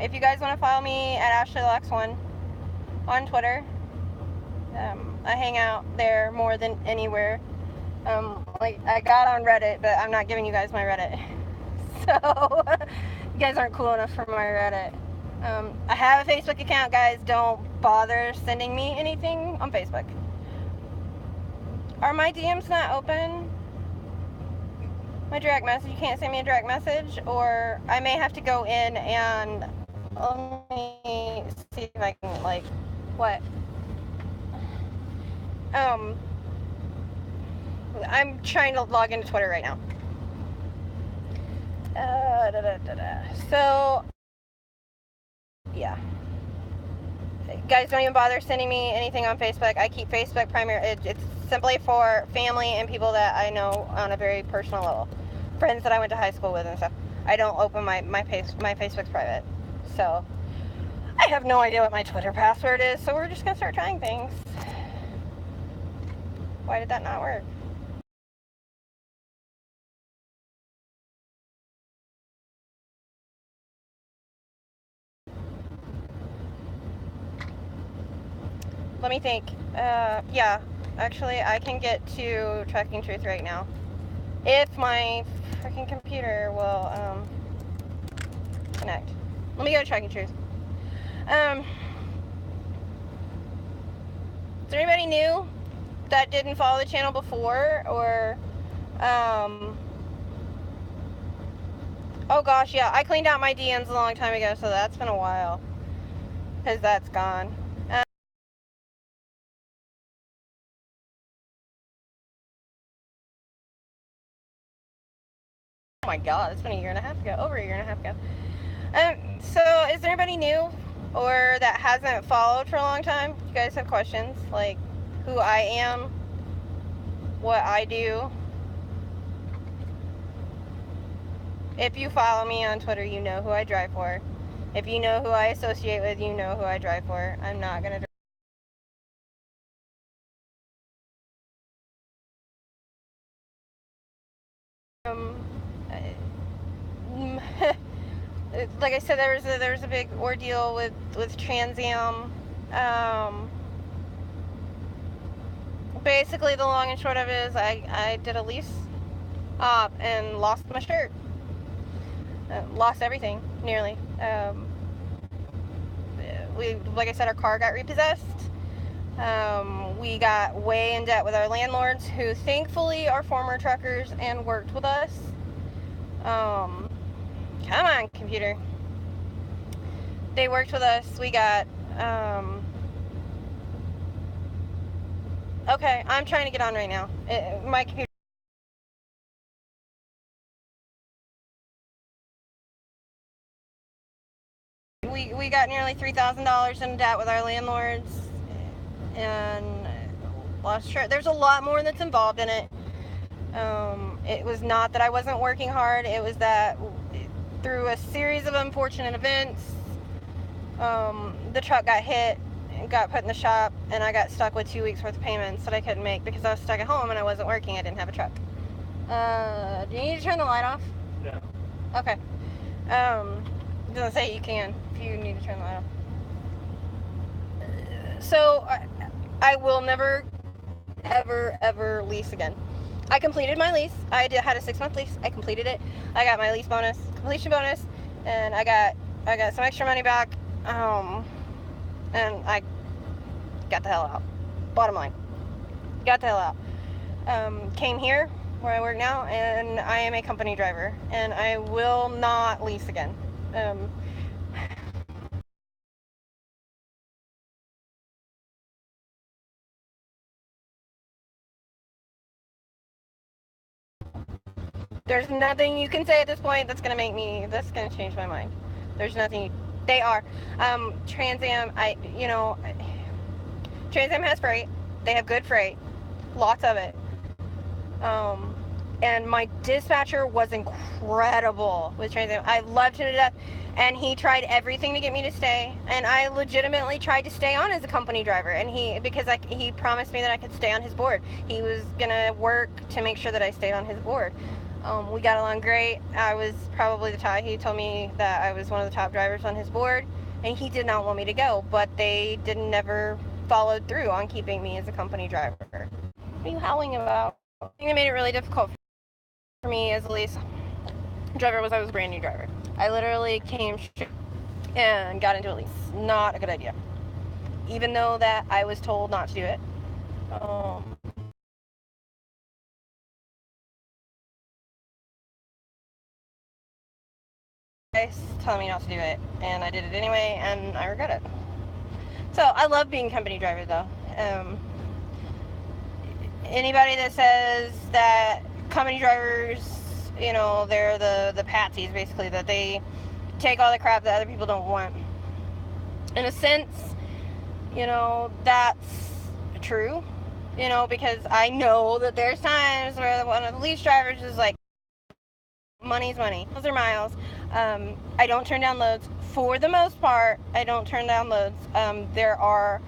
If you guys want to follow me at AshleyLox1 on Twitter, I hang out there more than anywhere. Like, I got on Reddit, but I'm not giving you guys my Reddit. So, you guys aren't cool enough for my Reddit. I have a Facebook account, guys. Don't bother sending me anything on Facebook. Are my DMs not open? My direct message, you can't send me a direct message, or I may have to go in and let me see if I can, like, what? I'm trying to log into Twitter right now. So, yeah. Guys, don't even bother sending me anything on Facebook. I keep Facebook primary. It's simply for family and people that I know on a very personal level. Friends that I went to high school with and stuff. I don't open my Facebook's private. So, I have no idea what my Twitter password is, so we're just going to start trying things. Why did that not work? Let me think. Yeah, actually, I can get to Tracking Truth right now. If my freaking computer will, connect. Let me go to Tracking Truth. Is there anybody new that didn't follow the channel before, or, oh gosh, yeah, I cleaned out my DMs a long time ago, so that's been a while, because that's gone. Oh my god, it's been a year and a half ago, over a year and a half ago. So is there anybody new or that hasn't followed for a long time? You guys have questions like who I am, what I do? If you follow me on Twitter, you know who I drive for. If you know who I associate with, you know who I drive for. I'm not gonna like I said, there was a big ordeal with Trans Am. Basically, the long and short of it is I did a lease op and lost my shirt. Lost everything, nearly. Like I said, our car got repossessed. We got way in debt with our landlords, who thankfully are former truckers and worked with us. Come on, computer. They worked with us. We got, okay, I'm trying to get on right now. My computer. We got nearly $3,000 in debt with our landlords and lost shirt. There's a lot more that's involved in it. It was not that I wasn't working hard. It was that through a series of unfortunate events, the truck got hit and got put in the shop, and I got stuck with 2 weeks worth of payments that I couldn't make because I was stuck at home and I wasn't working. I didn't have a truck. Do you need to turn the light off? No. Okay. It doesn't say you can if you need to turn the light off. So I will never, ever lease again. I completed my lease. I had a 6-month lease. I completed it. I got my lease bonus, completion bonus, and I got some extra money back. And I got the hell out. Bottom line, got the hell out. Came here where I work now, and I am a company driver, and I will not lease again. There's nothing you can say at this point that's gonna change my mind. There's nothing. They are. Trans Am, Trans Am has freight. They have good freight. Lots of it. And my dispatcher was incredible with Trans Am. I loved him to death. And he tried everything to get me to stay. And I legitimately tried to stay on as a company driver. And because he promised me that I could stay on his board. He was gonna work to make sure that I stayed on his board. We got along great. I was probably the top. He told me that I was one of the top drivers on his board, and he did not want me to go, but they never followed through on keeping me as a company driver. What are you howling about? I think that made it really difficult for me as a lease driver was I was a brand new driver. I literally came and got into a lease. Not a good idea. Even though that I was told not to do it. Telling me not to do it, and I did it anyway, and I regret it. So I love being company driver though. Anybody that says that company drivers, they're the patsies basically, that they take all the crap that other people don't want. In a sense, that's true, because I know that there's times where one of the lease drivers is like, money's money. Those are miles. I don't turn down loads. For the most part, I don't turn down loads. There are,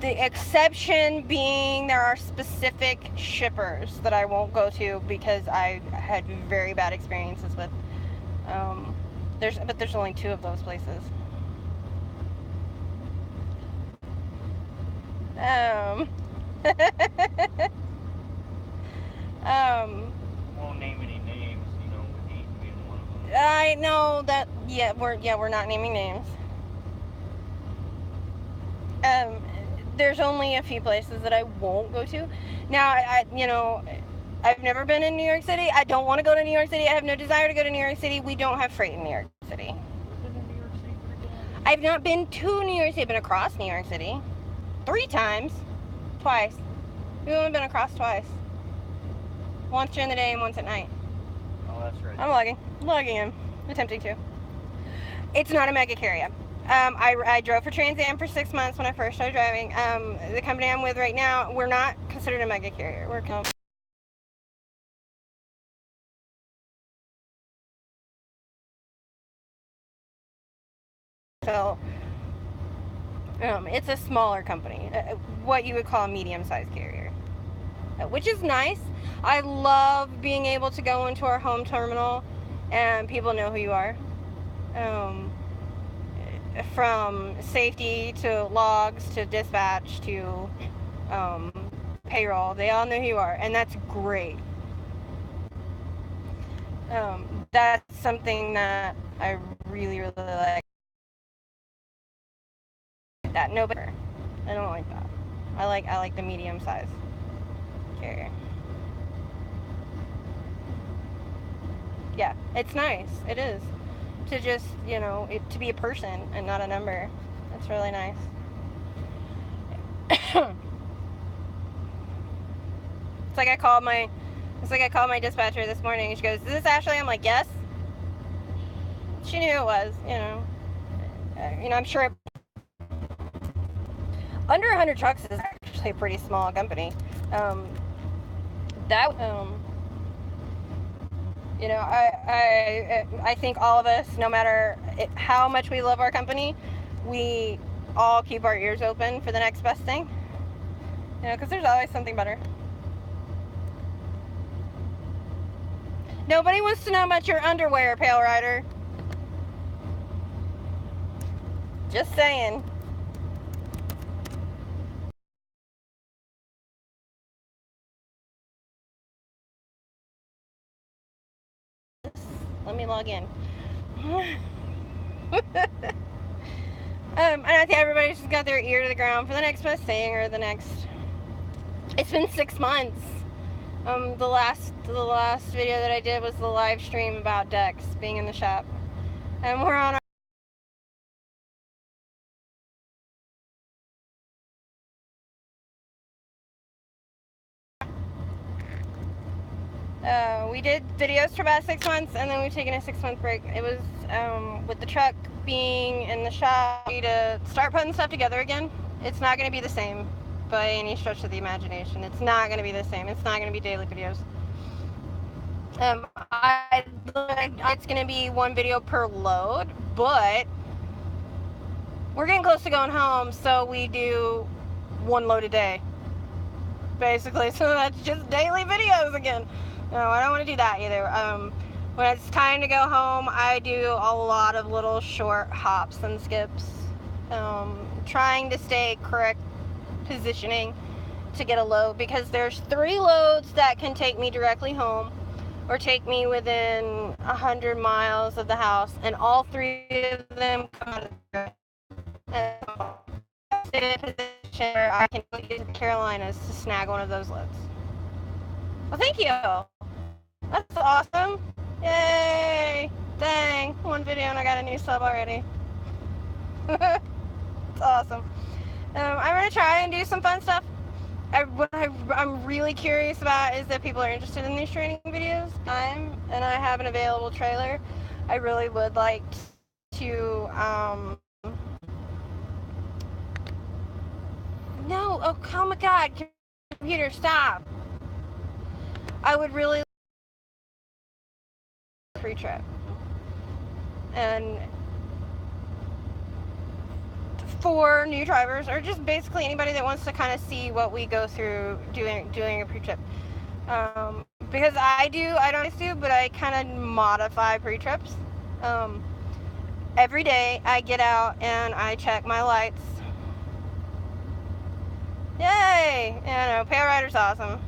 the exception being, there are specific shippers that I won't go to because I had very bad experiences with. There's only 2 of those places. Won't name any names, with Heaton being one of them. I know that. We're not naming names. There's only a few places that I won't go to. Now, I've never been in New York City. I don't want to go to New York City. I have no desire to go to New York City. We don't have freight in New York City. I've not been to New York City. I've been across New York City 3 times. Twice. We've only been across twice. Once during the day and once at night. Oh, that's right. I'm logging in. Attempting to. It's not a mega carrier. I drove for Trans Am for 6 months when I first started driving. The company I'm with right now, we're not considered a mega carrier. We're so it's a smaller company, what you would call a medium-sized carrier, which is nice. I love being able to go into our home terminal and people know who you are. From safety to logs to dispatch to payroll, they all know who you are, and that's great. That's something that I really, really like. That nobody, I don't like that. I like the medium size carrier. Yeah, it's nice. It is. To just, to be a person and not a number. That's really nice. It's like I called my dispatcher this morning and she goes, "Is this Ashley?" I'm like, "Yes." She knew it was, I'm sure under 100 trucks is actually a pretty small company. I think all of us, no matter how much we love our company, we all keep our ears open for the next best thing. Because there's always something better. Nobody wants to know about your underwear, Pale Rider. Just saying. Let me log in. And I think everybody's just got their ear to the ground for the next best thing or the next. It's been 6 months. The last video that I did was the live stream about Dex being in the shop, and we're on our We did videos for about 6 months, and then we've taken a 6-month break. It was with the truck being in the shop to start putting stuff together again. It's not going to be the same by any stretch of the imagination. It's not going to be the same. It's not going to be daily videos. It's going to be one video per load, but we're getting close to going home, so we do one load a day, basically. So that's just daily videos again. No, I don't want to do that either. When it's time to go home, I do a lot of little short hops and skips, trying to stay correct positioning to get a load, because there's 3 loads that can take me directly home or take me within 100 miles of the house, and all 3 of them come out of the position where I can go to the Carolinas to snag one of those loads. Well, thank you. That's awesome. Yay. Dang. One video and I got a new sub already. It's awesome. I'm going to try and do some fun stuff. What I'm really curious about is that people are interested in these training videos. And I have an available trailer. I really would like to, no, oh my God, computer, stop. I would really free trip. And for new drivers, or just basically anybody that wants to kind of see what we go through doing a pre-trip. Because I don't always do, but I kind of modify pre-trips. Every day I get out and I check my lights. Yay! I know, Pale Rider's awesome.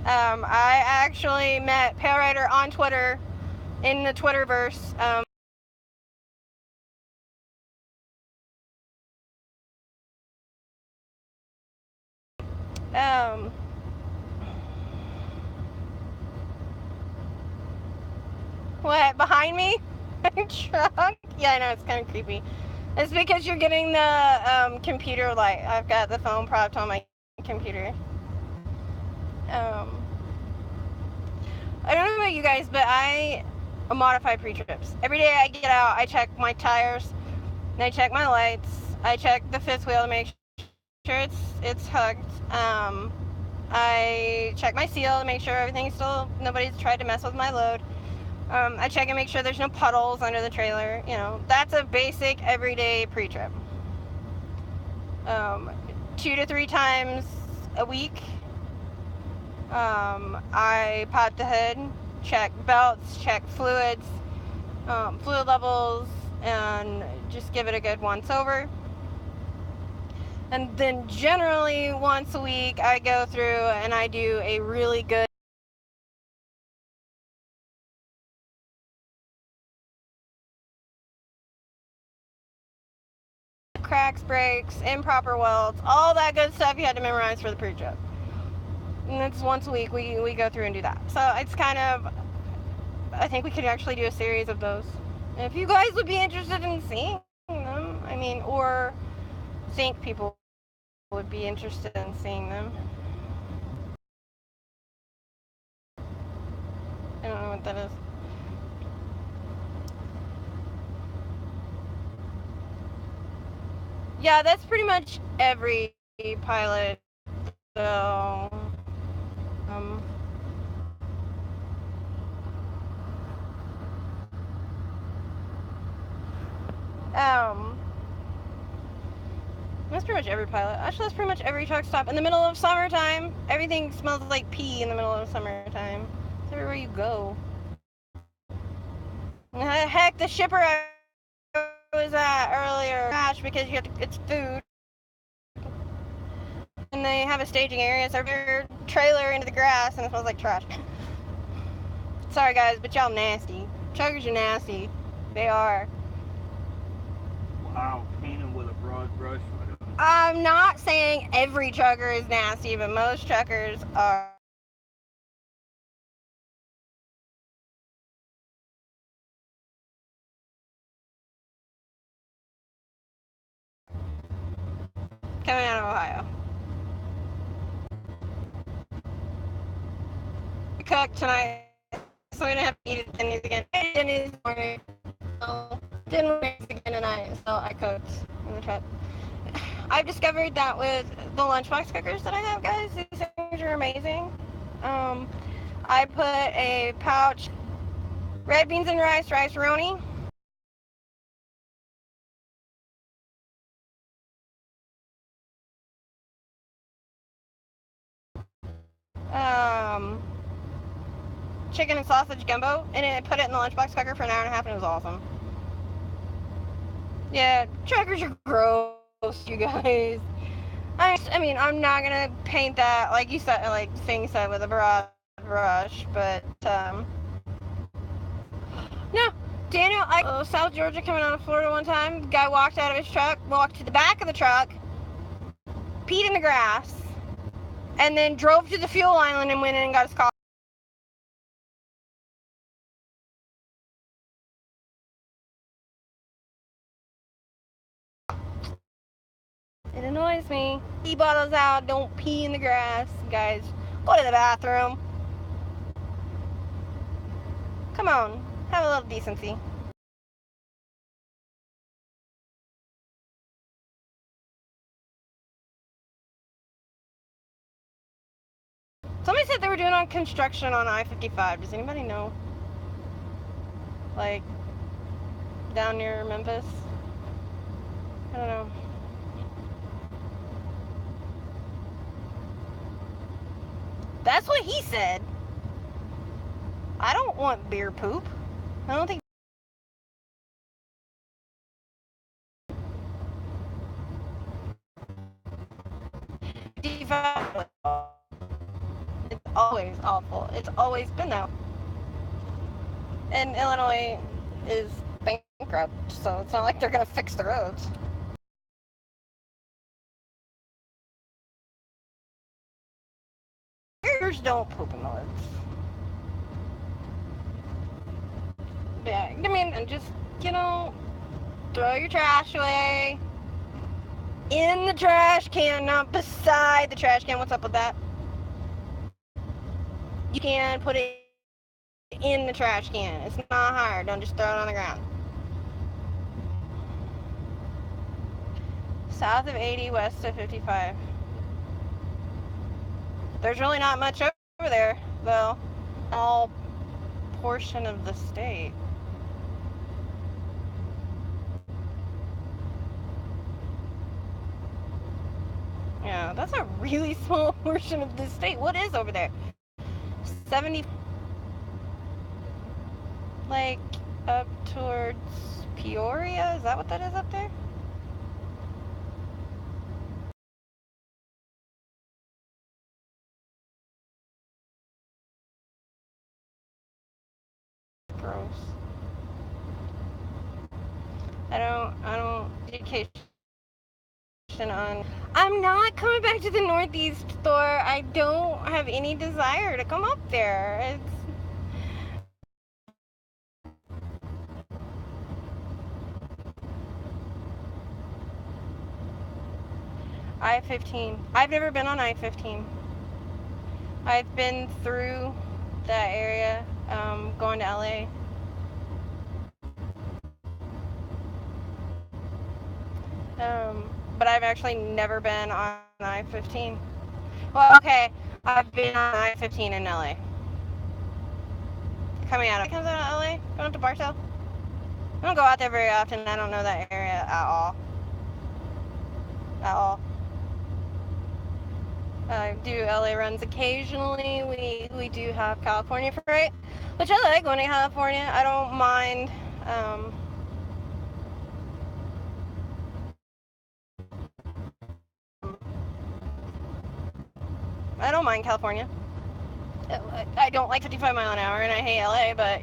I actually met Pale Rider on Twitter, in the Twitterverse. What, behind me? Truck? Yeah, I know, it's kind of creepy. It's because you're getting the computer light. I've got the phone propped on my computer. I don't know about you guys, but I modify pre-trips. Every day I get out, I check my tires, and I check my lights. I check the fifth wheel to make sure it's hooked. I check my seal to make sure everything's still, nobody's tried to mess with my load. I check and make sure there's no puddles under the trailer. You know, that's a basic everyday pre-trip. 2 to 3 times a week, I pop the hood, check belts, check fluids, fluid levels, and just give it a good once over. And then generally once a week I go through and I do a really good cracks, breaks, improper welds, all that good stuff you had to memorize for the pre-trip. And it's once a week we go through and do that. So it's kind of, I think we could actually do a series of those. And if you guys would be interested in seeing them, I mean, or think people would be interested in seeing them. I don't know what that is. Yeah, that's pretty much every pilot. So, that's pretty much every pilot. Actually, that's pretty much every truck stop. In the middle of summertime, everything smells like pee in the middle of summertime. It's everywhere you go. Heck, the shipper I was at earlier, gosh, because you have to, it's food. And they have a staging area, so their trailer into the grass, and it smells like trash. Sorry guys, but y'all nasty. Truckers are nasty. They are. Wow, painted with a broad brush. I'm not saying every trucker is nasty, but most truckers are. Coming out of Ohio. cook tonight, so we didn't have to eat at Denny's again. I ate Denny's this morning, so didn't eat again tonight, so I cooked in the truck. I've discovered that with the lunchbox cookers that I have, guys, these things are amazing. I put a pouch red beans and rice roni. Chicken and sausage gumbo, and I put it in the lunchbox cooker for an hour and a half, and it was awesome. Yeah, truckers are gross, you guys. I mean, I'm not gonna paint that like you said, like Sing said, with a broad brush, but no. Daniel, South Georgia coming out of Florida one time. The guy walked out of his truck, walked to the back of the truck, peed in the grass, and then drove to the fuel island and went in and got his car. It annoys me. Pee bottles out, don't pee in the grass. Guys, go to the bathroom. Come on, have a little decency. Somebody said they were doing on construction on I-55. Does anybody know? Like, down near Memphis? I don't know. That's what he said. I don't want beer poop. I don't think. It's always awful. It's always been that. And Illinois is bankrupt, so it's not like they're gonna fix the roads. Bears don't poop in the woods. Yeah, I mean, and just, throw your trash away. In the trash can, not beside the trash can. What's up with that? You can put it in the trash can. It's not hard. Don't just throw it on the ground. South of 80, west of 55. There's really not much over there, though. All portion of the state. Yeah, that's a really small portion of the state. What is over there? 70, like up towards Peoria? Is that what that is up there? Gross. I don't education on. I'm not coming back to the Northeast, Thor. I don't have any desire to come up there. It's I-15. I've never been on I-15. I've been through that area, going to LA. But I've actually never been on I-15. Well, okay, I've been on I-15 in LA. Coming out of LA, going up to Bartow. I don't go out there very often. I don't know that area at all. At all. I do LA runs occasionally. We do have California Freight, which I like going to California. I don't mind. I don't mind California. I don't like 55 mile an hour, and I hate LA, but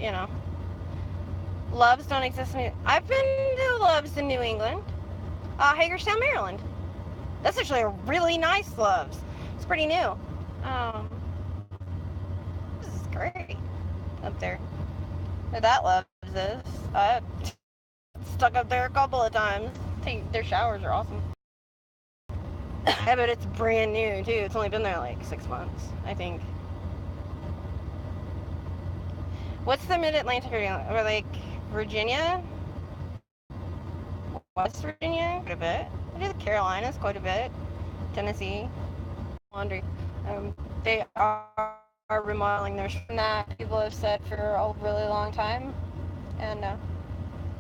Loves don't exist in I've been to Loves in New England. Hagerstown, Maryland. That's actually a really nice Loves. It's pretty new. This is great up there. Where that Loves is. I stuck up there a couple of times. Their showers are awesome. Yeah, but it's brand new too. It's only been there like 6 months, I think. What's the mid-Atlantic area? Or like Virginia? West Virginia? Quite a bit. I do the Carolinas quite a bit. Tennessee. Laundry. They are remodeling their that people have said for a really long time. And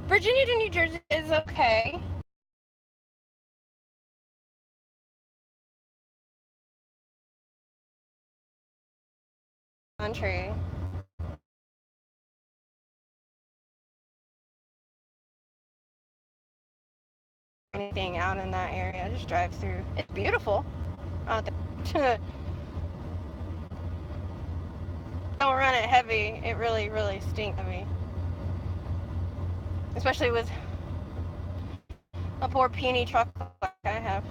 Virginia to New Jersey is okay. Country. Anything out in that area, just drive through. It's beautiful out there. Don't run it heavy. It really, really stinks heavy. Especially with a poor puny truck like I have.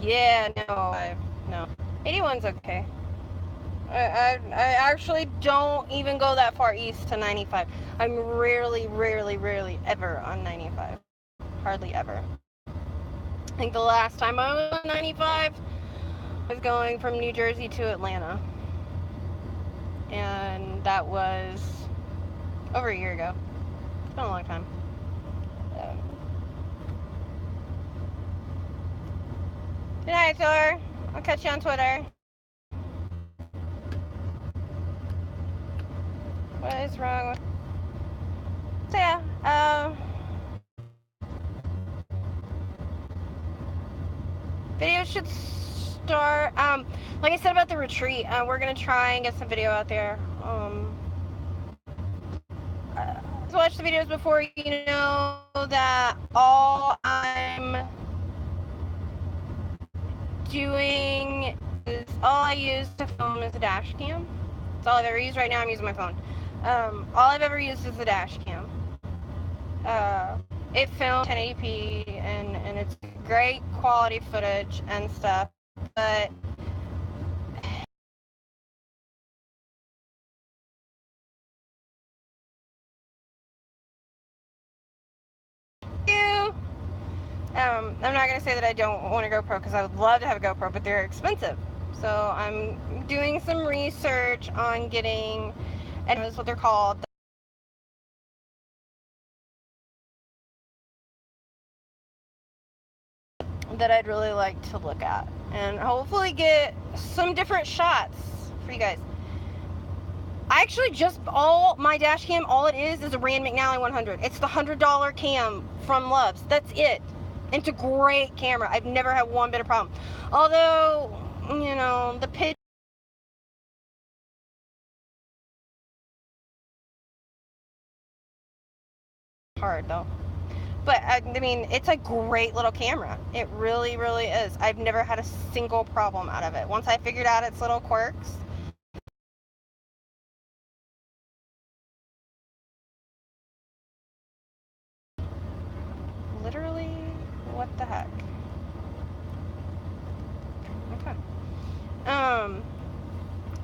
Yeah, no. 81's okay. I actually don't even go that far east to 95. I'm rarely ever on 95. Hardly ever. I think the last time I was on 95 was going from New Jersey to Atlanta. And that was over a year ago. It's been a long time. Good night, Thor. I'll catch you on Twitter. What is wrong with... So yeah, video should start, like I said about the retreat, we're gonna try and get some video out there. Watch the videos before you know that all I'm doing is, all I use to film is a dash cam. That's all I've ever used. Right now I'm using my phone. All I've ever used is the dash cam. It filmed 1080p and it's great quality footage and stuff, but I'm not going to say that I don't want a GoPro because I would love to have a GoPro, but they're expensive. So I'm doing some research on getting, and that's what they're called, that I'd really like to look at and hopefully get some different shots for you guys. I actually just, all my dash cam, all it is a Rand McNally 100. It's the $100 cam from Loves. That's it. It's a great camera. I've never had one bit of problem. Although, you know, the pitch hard though. But I mean, it's a great little camera. It really, really is. I've never had a single problem out of it. Once I figured out its little quirks. Literally, what the heck? Okay.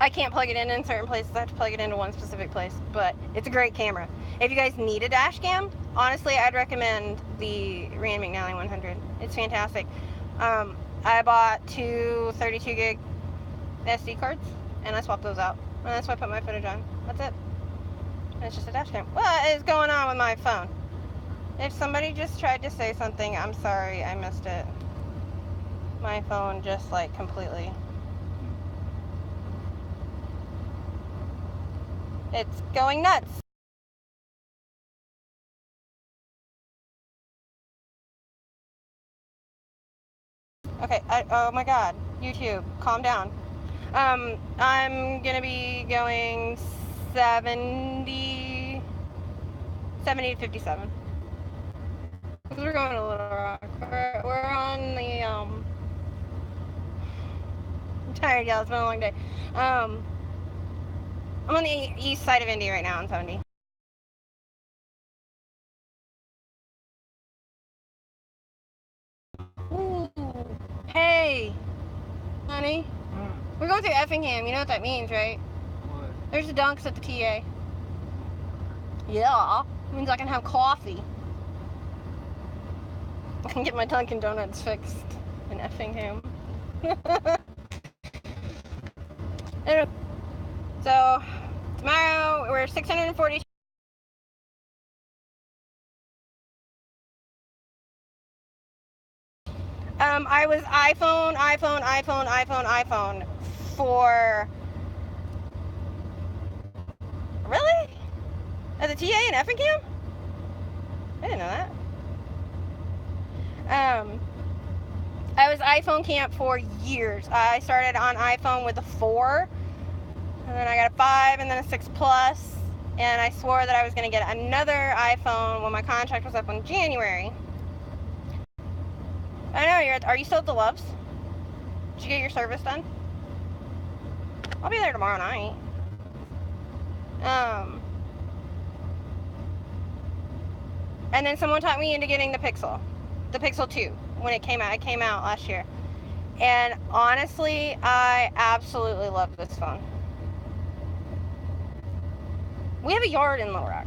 I can't plug it in certain places. I have to plug it into one specific place, but it's a great camera. If you guys need a dash cam, honestly, I'd recommend the Rand McNally 100. It's fantastic. I bought two 32 gig SD cards, and I swapped those out. And that's why I put my footage on. That's it. And it's just a dash cam. What is going on with my phone? If somebody just tried to say something, I'm sorry, I missed it. My phone just like completely. It's going nuts. Okay, oh my god, YouTube, calm down. I'm gonna be going 70 to 57. Because we're going to Little Rock. We're on the, I'm tired, y'all, it's been a long day. I'm on the east side of Indy right now on 70. Ooh, hey, honey. We're going through Effingham. You know what that means, right? What? There's the Dunks at the TA. Yeah, it means I can have coffee. I can get my Dunkin' Donuts fixed in Effingham. So tomorrow we're 640. I was iPhone for, really? As a TA in Effingham? I didn't know that. I was iPhone camp for years. I started on iPhone with a 4, and then I got a 5, and then a 6 Plus, and I swore that I was going to get another iPhone when my contract was up in January. I know, are you still at the Loves? Did you get your service done? I'll be there tomorrow night. And then someone talked me into getting the Pixel 2 when it came out. It came out last year. And honestly, I absolutely love this phone. We have a yard in Little Rock.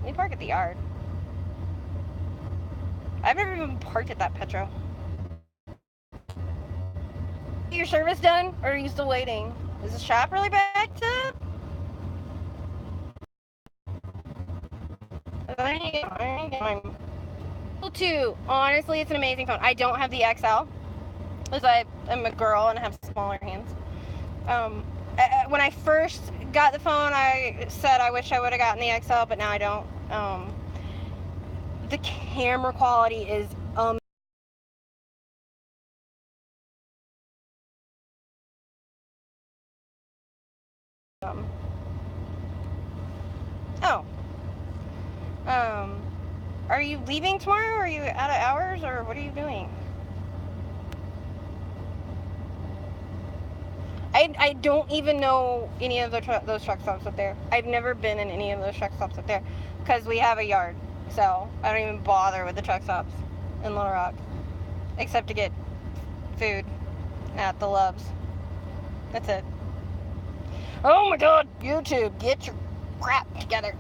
We park at the yard. I've never even parked at that Petro. Your service done, or are you still waiting? Is the shop really backed up? I need to get my Pixel 2. Honestly, it's an amazing phone. I don't have the XL because I am a girl and I have smaller hands. When I first got the phone, I said I wish I would have gotten the XL, but now I don't. The camera quality is are you leaving tomorrow? Are you out of hours, or what are you doing? I don't even know any of those truck stops up there. I've never been in any of those truck stops up there because we have a yard, so I don't even bother with the truck stops in Little Rock except to get food at the Loves. That's it. Oh my God, YouTube, get your crap together.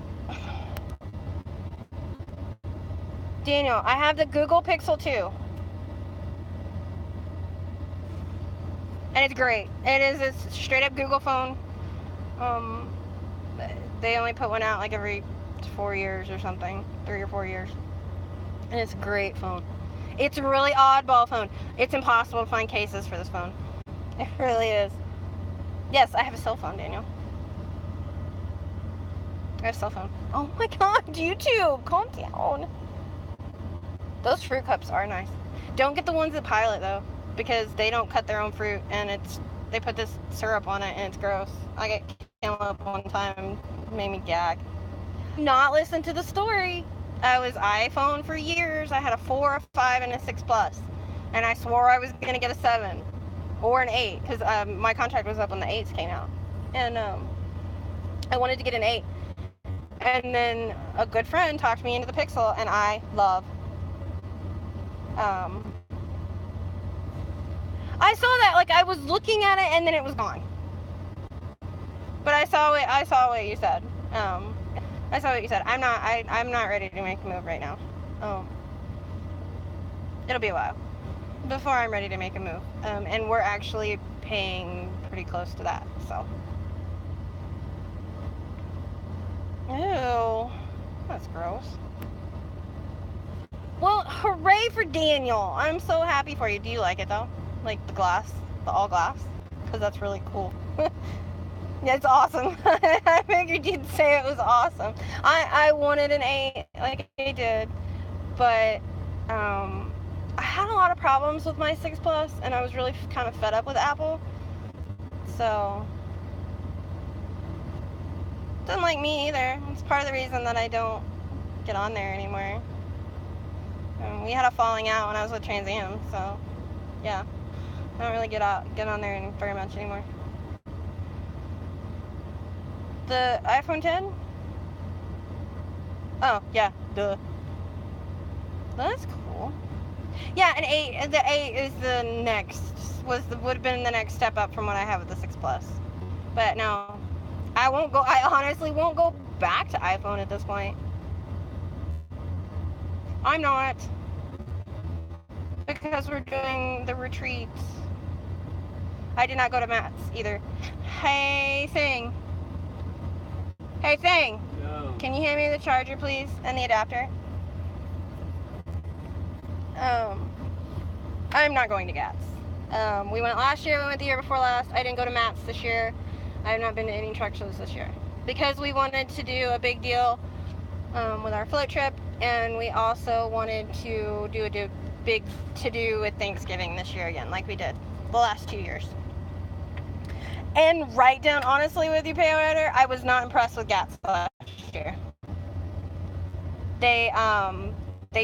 Daniel, I have the Google Pixel 2. And it's great. It is a straight up Google phone. They only put one out like every 4 years or something. 3 or 4 years. And it's a great phone. It's a really oddball phone. It's impossible to find cases for this phone. It really is. Yes, I have a cell phone, Daniel. I have a cell phone. Oh my God, YouTube, calm down. Those fruit cups are nice. Don't get the ones that Pilot though, because they don't cut their own fruit, and they put this syrup on it, and it's gross. I got cantaloupe one time, made me gag. Not listen to the story. I was iPhone for years. I had a 4, a 5, and a 6 Plus, and I swore I was gonna get a 7 or an 8 because my contract was up when the 8s came out, and I wanted to get an 8. And then a good friend talked me into the Pixel, and I love. I saw that, like, I was looking at it and then it was gone. But I saw what you said. I saw what you said. I'm not ready to make a move right now. It'll be a while before I'm ready to make a move. And we're actually paying pretty close to that, so. Ew, that's gross. Well, hooray for Daniel. I'm so happy for you. Do you like it though? Like the glass, the all glass? Because that's really cool. Yeah, it's awesome. I figured you'd say it was awesome. I wanted an 8, like I did, but I had a lot of problems with my 6 Plus, and I was really kind of fed up with Apple. So, doesn't like me either. It's part of the reason that I don't get on there anymore. We had a falling out when I was with Trans Am, so yeah, I don't really get on there very much anymore. The iPhone 10? Oh yeah, duh. That's cool. Yeah, an 8. The 8 is the next. Would have been the next step up from what I have with the 6 Plus. But no, I won't go. I honestly won't go back to iPhone at this point. I'm not. Because we're doing the retreats. I did not go to Matt's either. Hey, Thing. Hey, Thing. No. Can you hand me the charger, please, and the adapter? I'm not going to Gats. We went last year, we went the year before last. I didn't go to Matt's this year. I have not been to any truck shows this year. Because we wanted to do a big deal with our float trip, and we also wanted to do a big to-do with Thanksgiving this year again, like we did the last 2 years. And right down honestly with you, Pale Rider, I was not impressed with Gats last year. They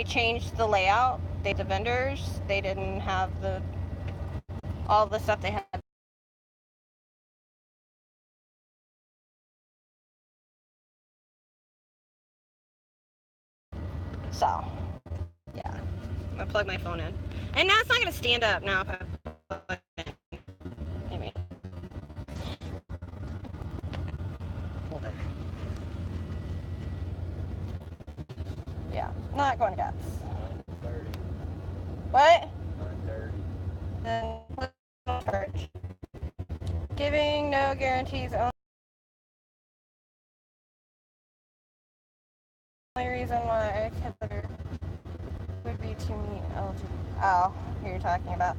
changed the layout. They the vendors. They didn't have all the stuff they had. So, yeah, I'm gonna plug my phone in, and now it's not gonna stand up now if I plug it in. Maybe. Hold it. Yeah, not going to Gats. 9:30. What? 9:30. Then church. Giving no guarantees. Only reason why I consider would be to meet LGBT. Oh, who you're talking about.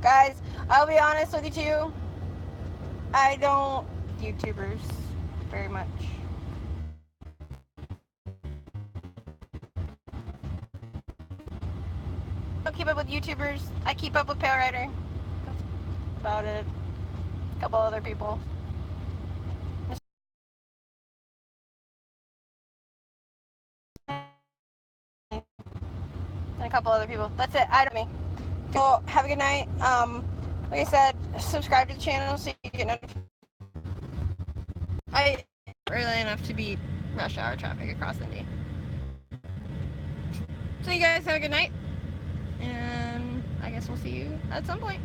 Guys, I'll be honest with you too. I don't YouTubers very much. I don't keep up with YouTubers. I keep up with Pale Rider. That's about it. A couple other people. And a couple other people. That's it. I don't me. So have a good night. Like I said, subscribe to the channel so you get notified. I early enough to beat rush hour traffic across Indy. So you guys have a good night, and I guess we'll see you at some point.